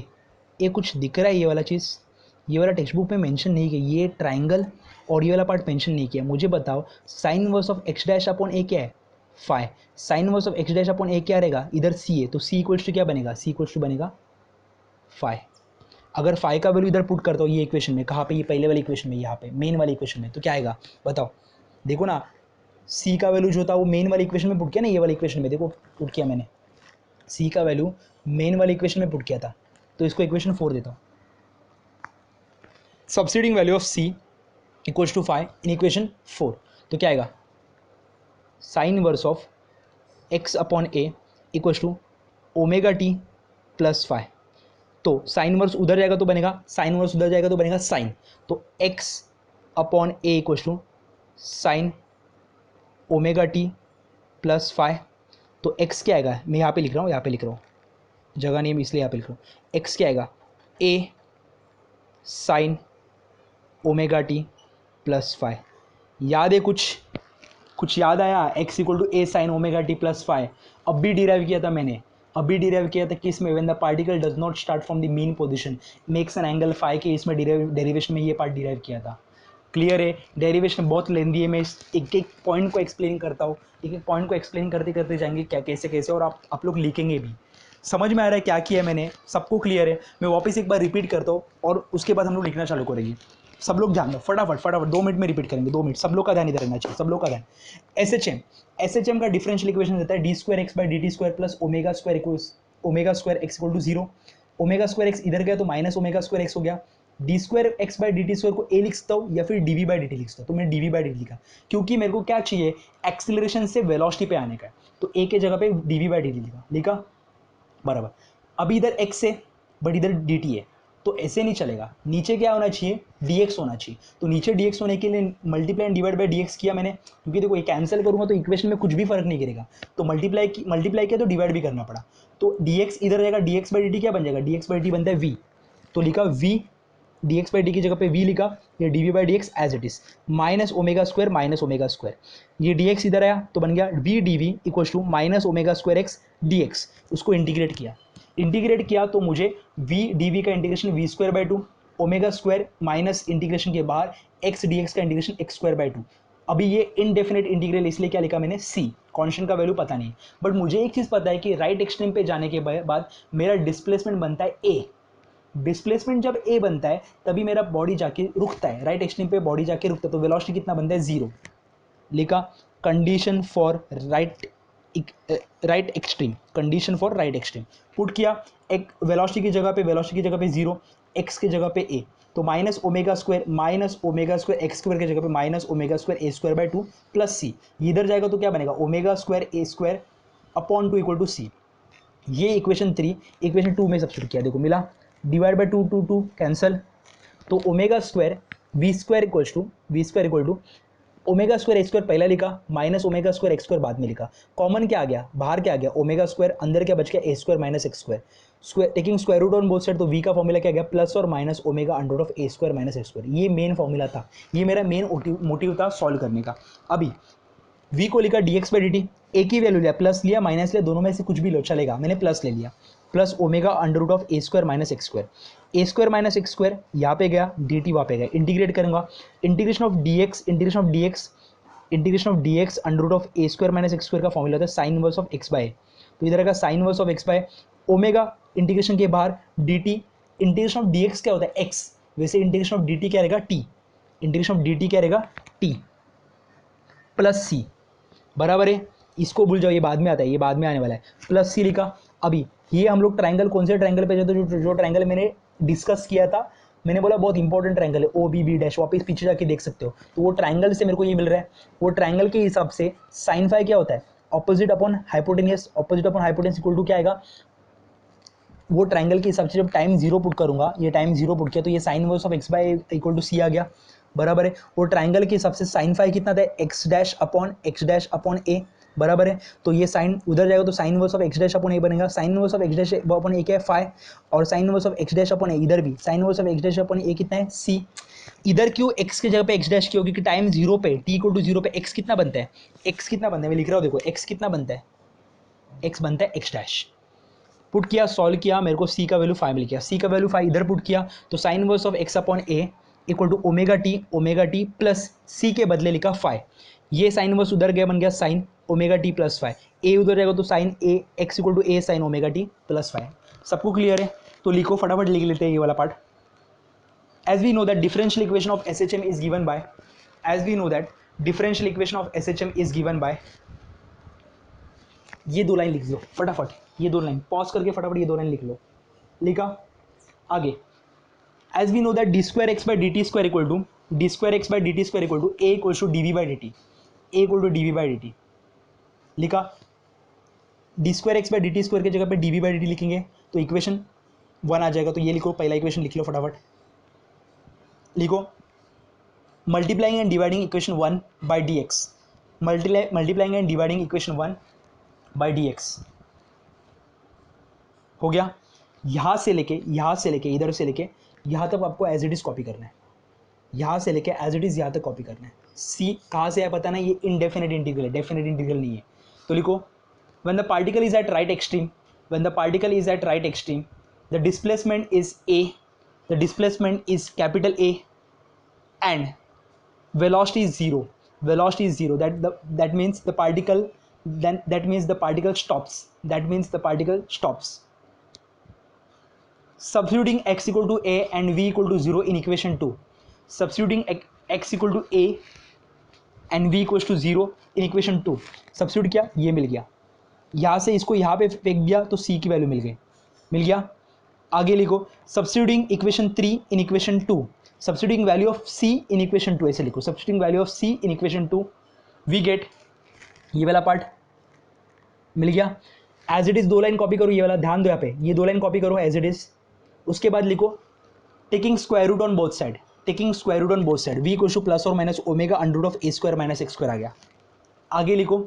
ये कुछ दिख रहा है, ये वाला चीज़, ये वाला टेक्स्ट बुक में मेंशन नहीं किया, ये ट्राइंगल और ये वाला पार्ट मेंशन नहीं किया। मुझे बताओ, sine inverse of x dash upon a क्या है, phi. Sine inverse of x dash upon a क्या रहेगा, इधर c है, तो c इक्वल्स टू क्या बनेगा, c इक्वल्स टू बनेगा फाई। अगर फाई का वैल्यू इधर पुट करता हूँ ये इक्वेशन में, कहाँ पे, ये पहले वाली इक्वेशन में, यहाँ पे मेन वाली इक्वेशन में, तो क्या आएगा बताओ। देखो ना, c का वैल्यू जो था वो मेन वाली इक्वेशन में पुट किया ना, ये वाली इक्वेशन में देखो पुट किया मैंने, c का वैल्यू मेन वाली इक्वेशन में पुट किया था। तो इसको इक्वेशन 4 देता हूँ, substituting value of c equals to phi in equation 4। तो क्या आएगा, sine inverse of x upon a equals to omega T plus phi. तो साइन इनवर्स उधर जाएगा तो बनेगा, साइन इनवर्स उधर जाएगा तो बनेगा साइन। तो x upon a equals to sine omega T plus phi. तो x क्या आएगा, मैं यहाँ पे लिख रहा हूँ, यहाँ पे लिख रहा हूँ, जगह नहीं है इसलिए यहाँ पे लिख रहा हूँ। x क्या आएगा, a sine omega T plus phi. याद है कुछ याद आया, x equal to a sine omega T plus phi. अब भी डिराइव किया था मैंने, अभी डिराइव किया था किस में, when the particle does not start from the mean position makes an angle phi के, इसमें डेरिवेशन में ये पार्ट डिराइव किया था। क्लियर है, डेरिवेशन बहुत लेंदी है, मैं एक एक पॉइंट को एक्सप्लेन करता हूँ, एक एक पॉइंट को एक्सप्लेन करते करते जाएंगे क्या कैसे कैसे, और आप लोग लिखेंगे भी। समझ में आ रहा है क्या किया मैंने, सबको क्लियर है। मैं वापस एक बार रिपीट करता हूँ और उसके बाद हम लोग लिखना चालू करेंगे। सब लोग ध्यान दो, फटाफट 2 मिनट में रिपीट करेंगे, 2 मिनट, सब लोग का ध्यान इधर रहना चाहिए, सब लोग का ध्यान। एस एच एम का डिफरेंशियल इक्वेशन रहता है d square x by D T square plus omega square x equal to 0। Omega square x इधर गया तो माइनस ओमेगा स्क्वायर एक्स हो गया। D square x by D T square को ए लिखता हूँ या फिर d we by D t लिखता हूँ, तो मैंने d we by D T लिखा क्योंकि मेरे को क्या चाहिए, एक्सिलरेशन से वेलोसिटी पे आने का है, तो ए के जगह पे D we by D T लिखा बराबर। अभी इधर एक्स है बट इधर डी टी है, तो ऐसे नहीं चलेगा, नीचे क्या होना चाहिए, dx होना चाहिए। तो नीचे dx होने के लिए multiply and divide by dx किया मैंने, क्योंकि देखो ये कैंसिल करूंगा तो इक्वेशन में कुछ भी फर्क नहीं करेगा, तो मल्टीप्लाई किया तो डिवाइड भी करना पड़ा, तो dx इधर जाएगा, dx बाई dt क्या बन जाएगा, dx बाई dt बनता है v, तो लिखा v, dx बाई डी की जगह पे v लिखा, ये dv by dx as it is minus omega square, ये dx इधर आया तो बन गया v dv equals to minus omega square x dx, उसको इंटीग्रेट किया तो मुझे v dv का integration v square by two, omega square minus integration के बाहर x dx का integration x square by two. अभी ये इनडेफिनेट इंटीग्रल, इसलिए क्या लिखा मैंने c, कांस्टेंट का वैल्यू पता नहीं, बट मुझे एक चीज़ पता है कि राइट एक्सट्रीम पे जाने के बाद मेरा डिस्प्लेसमेंट बनता है a। डिस्प्लेसमेंट जब a बनता है तभी मेरा बॉडी जाके रुकता है, राइट एक्सट्रीम पे बॉडी जाके रुकता है, तो वेलोसिटी कितना बनता है, 0। लिखा condition for right extreme, condition for right extreme put किया, एक वेलोसिटी की जगह पे 0, x की जगह पे a, तो minus omega square x square की जगह पे minus omega square A square by two plus C, इधर जाएगा तो क्या बनेगा, omega square A square upon two equal to C. ये इक्वेशन 3, इक्वेशन 2 में सब्स्टिट्यूट किया, देखो मिला, डिवाइड बाई टू कैंसल, तो omega square we square equal to omega square x square पहला लिखा, minus omega square x square बाद में लिखा, कॉमन क्या आ गया, बाहर क्या आ गया, ओमेगा स्क्वायर, अंदर क्या बच गया, A square minus x square, taking square root on both side, तो वी का फॉर्मूला क्या गया, प्लस और minus omega under root of A square minus x square. ये मेन फॉर्मूला था, ये मेरा मेन मोटिव था सॉल्व करने का। अभी v को लिखा dx बाई dt, एक ही वैल्यू लिया, प्लस लिया माइनस लिया, दोनों में से कुछ भी लो चलेगा, मैंने प्लस ले लिया, plus omega under root of A square minus x square यहाँ पे गया, dt वहाँ पे गया, इंटीग्रेट करूँगा, integration of dx under root of A square minus x square का फॉर्मूला होता है sine inverse of x by, तो इधर का sine inverse of x by omega, integration के बाहर dt, इंटीग्रेशन ऑफ dx क्या होता है x, वैसे इंटीग्रेशन ऑफ dt क्या रहेगा t, इंटीग्रेशन ऑफ dt क्या रहेगा t प्लस सी, बराबर है, इसको भूल जाओ, ये बाद में आता है, ये बाद में आने वाला है, प्लस सी लिखा। अभी ये हम लोग ट्रायंगल, कौन से ट्रायंगल पे जाते, जो ट्रायंगल मैंने डिस्कस किया था, मैंने बोला बहुत इंपॉर्टेंट ट्रायंगल है, ओ बी बी डैश, वापस पीछे जाके देख सकते हो, तो वो ट्रायंगल से मेरे को ये मिल रहा है, वो ट्रायंगल के हिसाब से साइन फाई क्या होता है, opposite upon hypotenuse, equal to क्या आएगा, वो ट्रायंगल के हिसाब से जब टाइम 0 पुट करूंगा, ये टाइम 0 पुट किया तो ये sine inverse of x by equal to C आ गया, बराबर है। वो ट्रायंगल के हिसाब से साइन फाई कितना था, एक्स डैश अपॉन ए, बराबर है, तो ये साइन उधर जाएगा तो sine inverse of X dash upon A बनेगा, sine inverse of X dash upon A क्या है फाई, और sine inverse of X dash upon A इधर भी sine inverse of X dash upon A कितना है सी। इधर क्यों एक्स की जगह पे एक्स डैश क्यों, क्योंकि टाइम 0 पे टी इक्वल टू 0 पे एक्स कितना बनता है, मैं लिख रहा हूँ, देखो एक्स कितना बनता है, एक्स बनता है एक्स डैश, पुट किया, सॉल्व किया, मेरे को सी का वैल्यू 5 मिल गया, सी का वैल्यू 5 इधर पुट किया तो sine inverse of x upon A equal to omega T plus C के बदले लिखा 5, ये साइन इनवर्स उधर गया, बन गया sine omega T plus 5, a उधर जाएगा तो sine a x equal to A sine omega T plus 5। सबको क्लियर है, तो लिखो, फटाफट लिख लेते हैं ये वाला part. As we know that differential equation of SHM is given by, ये दो लाइन लिख लो फटाफट, ये दो लाइन पॉज करके फटाफट ये दो लाइन लिख लो, लिखा आगे। As we know that D square x by D T square equal to A equal to D we by D T, लिखा D square x by D T square की जगह पे D we by D T लिखेंगे तो इक्वेशन 1 आ जाएगा, तो ये लिखो, पहला इक्वेशन लिख लो फटाफट, लिखो multiplying and dividing equation 1 by d x, multiplying and dividing equation 1 by d x हो गया। यहाँ से लेके इधर से लेके यहाँ तक आपको एज इट इज़ कॉपी करना है, यहाँ से लेके एज इट इज़ यहाँ तक कॉपी करना है। सी कहाँ से है पता ना, ये इनडेफिनेट इंटीग्रल है, डेफिनेट इंटीग्रल नहीं है, तो लिखो when the particle is at right extreme, the displacement is capital A and velocity is zero, that means the particle stops, substituting x equal to a and v equal to 0 in equation 2, substituting x equal to a and v equals to 0 in equation 2, substitute किया, ये मिल गया, यहाँ से इसको यहाँ पे फेंक दिया तो c की वैल्यू मिल गया। आगे लिखो substituting equation 3 in equation 2, substituting value of c in equation 2, ऐसे लिखो substituting value of c in equation 2, we get ये वाला पार्ट मिल गया। एज इट इज दो लाइन कॉपी करो, ये वाला ध्यान दो, यहाँ पे ये दो लाइन कॉपी करो एज इट इज, उसके बाद लिखो taking square root on both side, taking square root on both side, v equal to plus और minus omega under root of A square minus x square आ गया। आगे लिखो,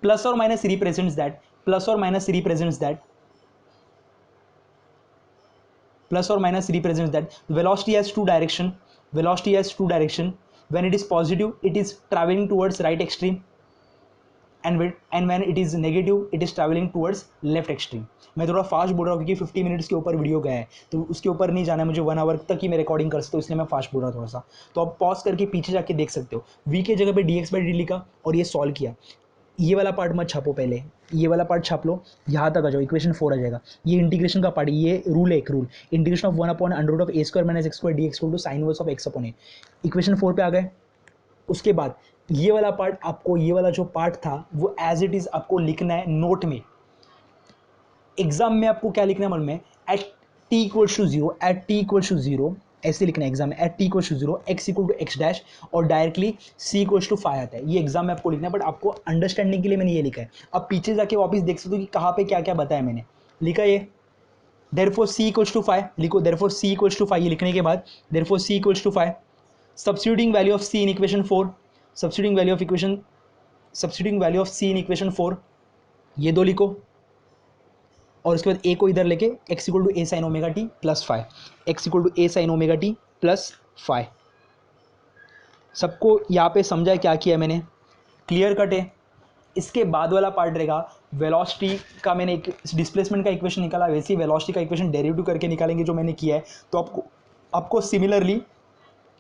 प्लस और माइनस रिप्रेजेंट्स दैट, प्लस और minus represents that, plus or minus represents that velocity has two direction, velocity has two direction. When it is positive it is traveling towards right extreme, and when it is negative it is traveling towards left extreme. मैं थोड़ा फास्ट बोल रहा हूँ क्योंकि 50 मिनट्स के ऊपर वीडियो गया है, तो उसके ऊपर नहीं जाना है मुझे, 1 आवर तक ही मैं रिकॉर्डिंग कर सकता हूँ, इसलिए मैं फास्ट बोल रहा हूँ थोड़ा सा। तो आप पॉज करके पीछे जाके देख सकते हो, v के जगह पे dx/dt लिखा और ये सॉल्व किया। ये वाला पार्ट मत छापो, पहले ये वाला पार्ट छाप लो, यहाँ तक आ जाओ, इक्वेशन 4 आ जाएगा। ये इंटीग्रेशन का पार्ट, ये रूल है, एक rule, integration of 1 upon under root of A square minus x square d x to sine inverse of x upon a. Equation 4 पे आ गए। उसके बाद ये वाला पार्ट आपको, ये वाला जो पार्ट था वो एज इट इज आपको लिखना है नोट में। एग्जाम में आपको क्या लिखना है मन में, at t equals to zero, at t equals to zero ऐसे लिखना है एग्जाम में, at t equals to zero, x equal to x dash और डायरेक्टली सी इक्वल्स टू 5 आता है। ये एग्जाम में आपको लिखना है, बट आपको अंडरस्टैंडिंग के लिए मैंने ये लिखा है। अब पीछे जाके वापस देख सकते हो कि कहाँ पे क्या क्या बताया मैंने, लिखा ये देयरफॉर सी इक्वल्स टू 5 लिखो, देयरफॉर सी इक्वल्स टू 5, ये लिखने के बाद therefore c equals to 5, substituting value of c in equation 4, substituting value of equation, substituting value of c in equation 4, ये दो लिखो। और उसके बाद ए को इधर लेके x equal to A sine omega T plus 5, x equal to A sine omega T plus 5। सबको यहाँ पे समझा क्या किया मैंने, क्लियर कट है। इसके बाद वाला पार्ट रहेगा वेलोसिटी का, मैंने एक डिस्प्लेसमेंट का इक्वेशन निकाला, वैसे ही वेलोसिटी का इक्वेशन डेरिवेटिव करके निकालेंगे जो मैंने किया है। तो आपको सिमिलरली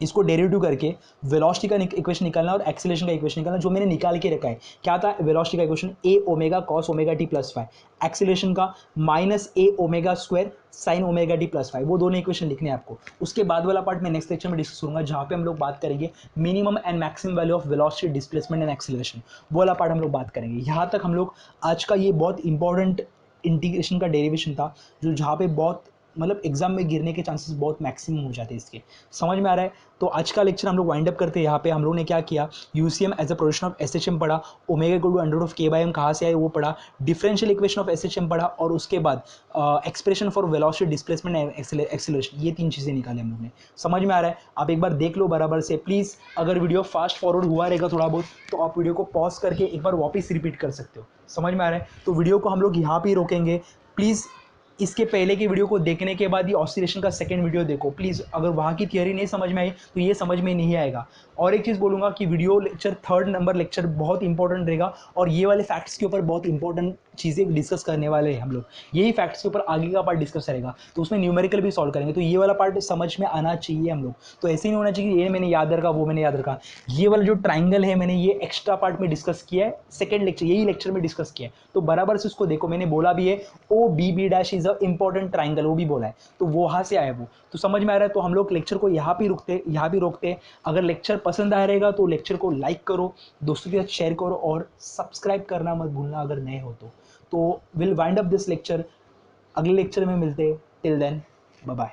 इसको डेरिवेटिव करके वेलोसिटी का इक्वेशन निकालना और एक्सीलरेशन का इक्वेशन निकालना, जो मैंने निकाल के रखा है। क्या था वेलोसिटी का equation, A omega cos omega T plus 5, acceleration का माइनस ए omega square sine omega T plus 5, वो दोनों इक्वेशन लिखने हैं आपको। उसके बाद वाला पार्ट मैं नेक्स्ट लेक्चर में डिस्कस करूंगा, जहाँ पे हम लोग बात करेंगे minimum and maximum value of velocity, displacement and acceleration, वो वाला पार्ट हम लोग बात करेंगे। यहाँ तक हम लोग आज का ये बहुत इंपॉर्टेंट इंटीग्रेशन का डेरिवेशन था, जो जहाँ पे बहुत मतलब एग्जाम में गिरने के चांसेस बहुत मैक्सिमम हो जाते हैं इसके, समझ में आ रहा है। तो आज का लेक्चर हम लोग वाइंड अप करते हैं। यहाँ पे हम लोग ने क्या किया, UCM as a production of SHM पढ़ा, omega equal to under root of के बाय एम कहाँ से आए वो पढ़ा, डिफरेंशियल इक्वेशन ऑफ एसएचएम पढ़ा, और उसके बाद expression for velocity, displacement and acceleration, ये 3 चीज़ें निकाले हम लोग ने। समझ में आ रहा है, आप एक बार देख लो बराबर से प्लीज़। अगर वीडियो फास्ट फॉरवर्ड हुआ रहेगा थोड़ा बहुत, तो आप वीडियो को पॉज करके एक बार वापस रिपीट कर सकते हो। समझ में आ रहा है, तो वीडियो को हम लोग यहाँ पे ही रोकेंगे प्लीज़। इसके पहले की वीडियो को देखने के बाद ये ऑसिलेशन का सेकंड वीडियो देखो प्लीज़। अगर वहाँ की थियरी नहीं समझ में आई तो ये समझ में नहीं आएगा। और एक चीज़ बोलूँगा कि video lecture 3rd number lecture बहुत इंपॉर्टेंट रहेगा, और ये वाले फैक्ट्स के ऊपर बहुत इंपॉर्टेंट चीज़ें डिस्कस करने वाले हैं हम लोग। यही फैक्ट्स के ऊपर आगे का पार्ट डिस्कस करेगा, तो उसमें न्यूमेरिकल भी सॉल्व करेंगे। तो ये वाला पार्ट समझ में आना चाहिए हम लोग। तो ऐसे ही नहीं होना चाहिए कि ये मैंने याद रखा वो मैंने याद रखा। ये वाला जो ट्राइंगल है मैंने ये एक्स्ट्रा पार्ट में डिस्कस किया है, सेकंड लेक्चर यही लेक्चर में डिस्कस किया है, तो बराबर से उसको देखो। मैंने बोला भी है O B B dash is a important triangle, वो भी बोला है, तो वो वहाँ से आया वो। तो समझ में आ रहा है। तो हम लोग लेक्चर को यहाँ भी रोकते। अगर लेक्चर पसंद आया रहेगा तो लेक्चर को लाइक करो, दोस्तों के साथ शेयर करो, और सब्सक्राइब करना मत भूलना अगर नए हो तो will wind up this lecture. अगले लेक्चर में मिलते, टिल देन बाय बाय।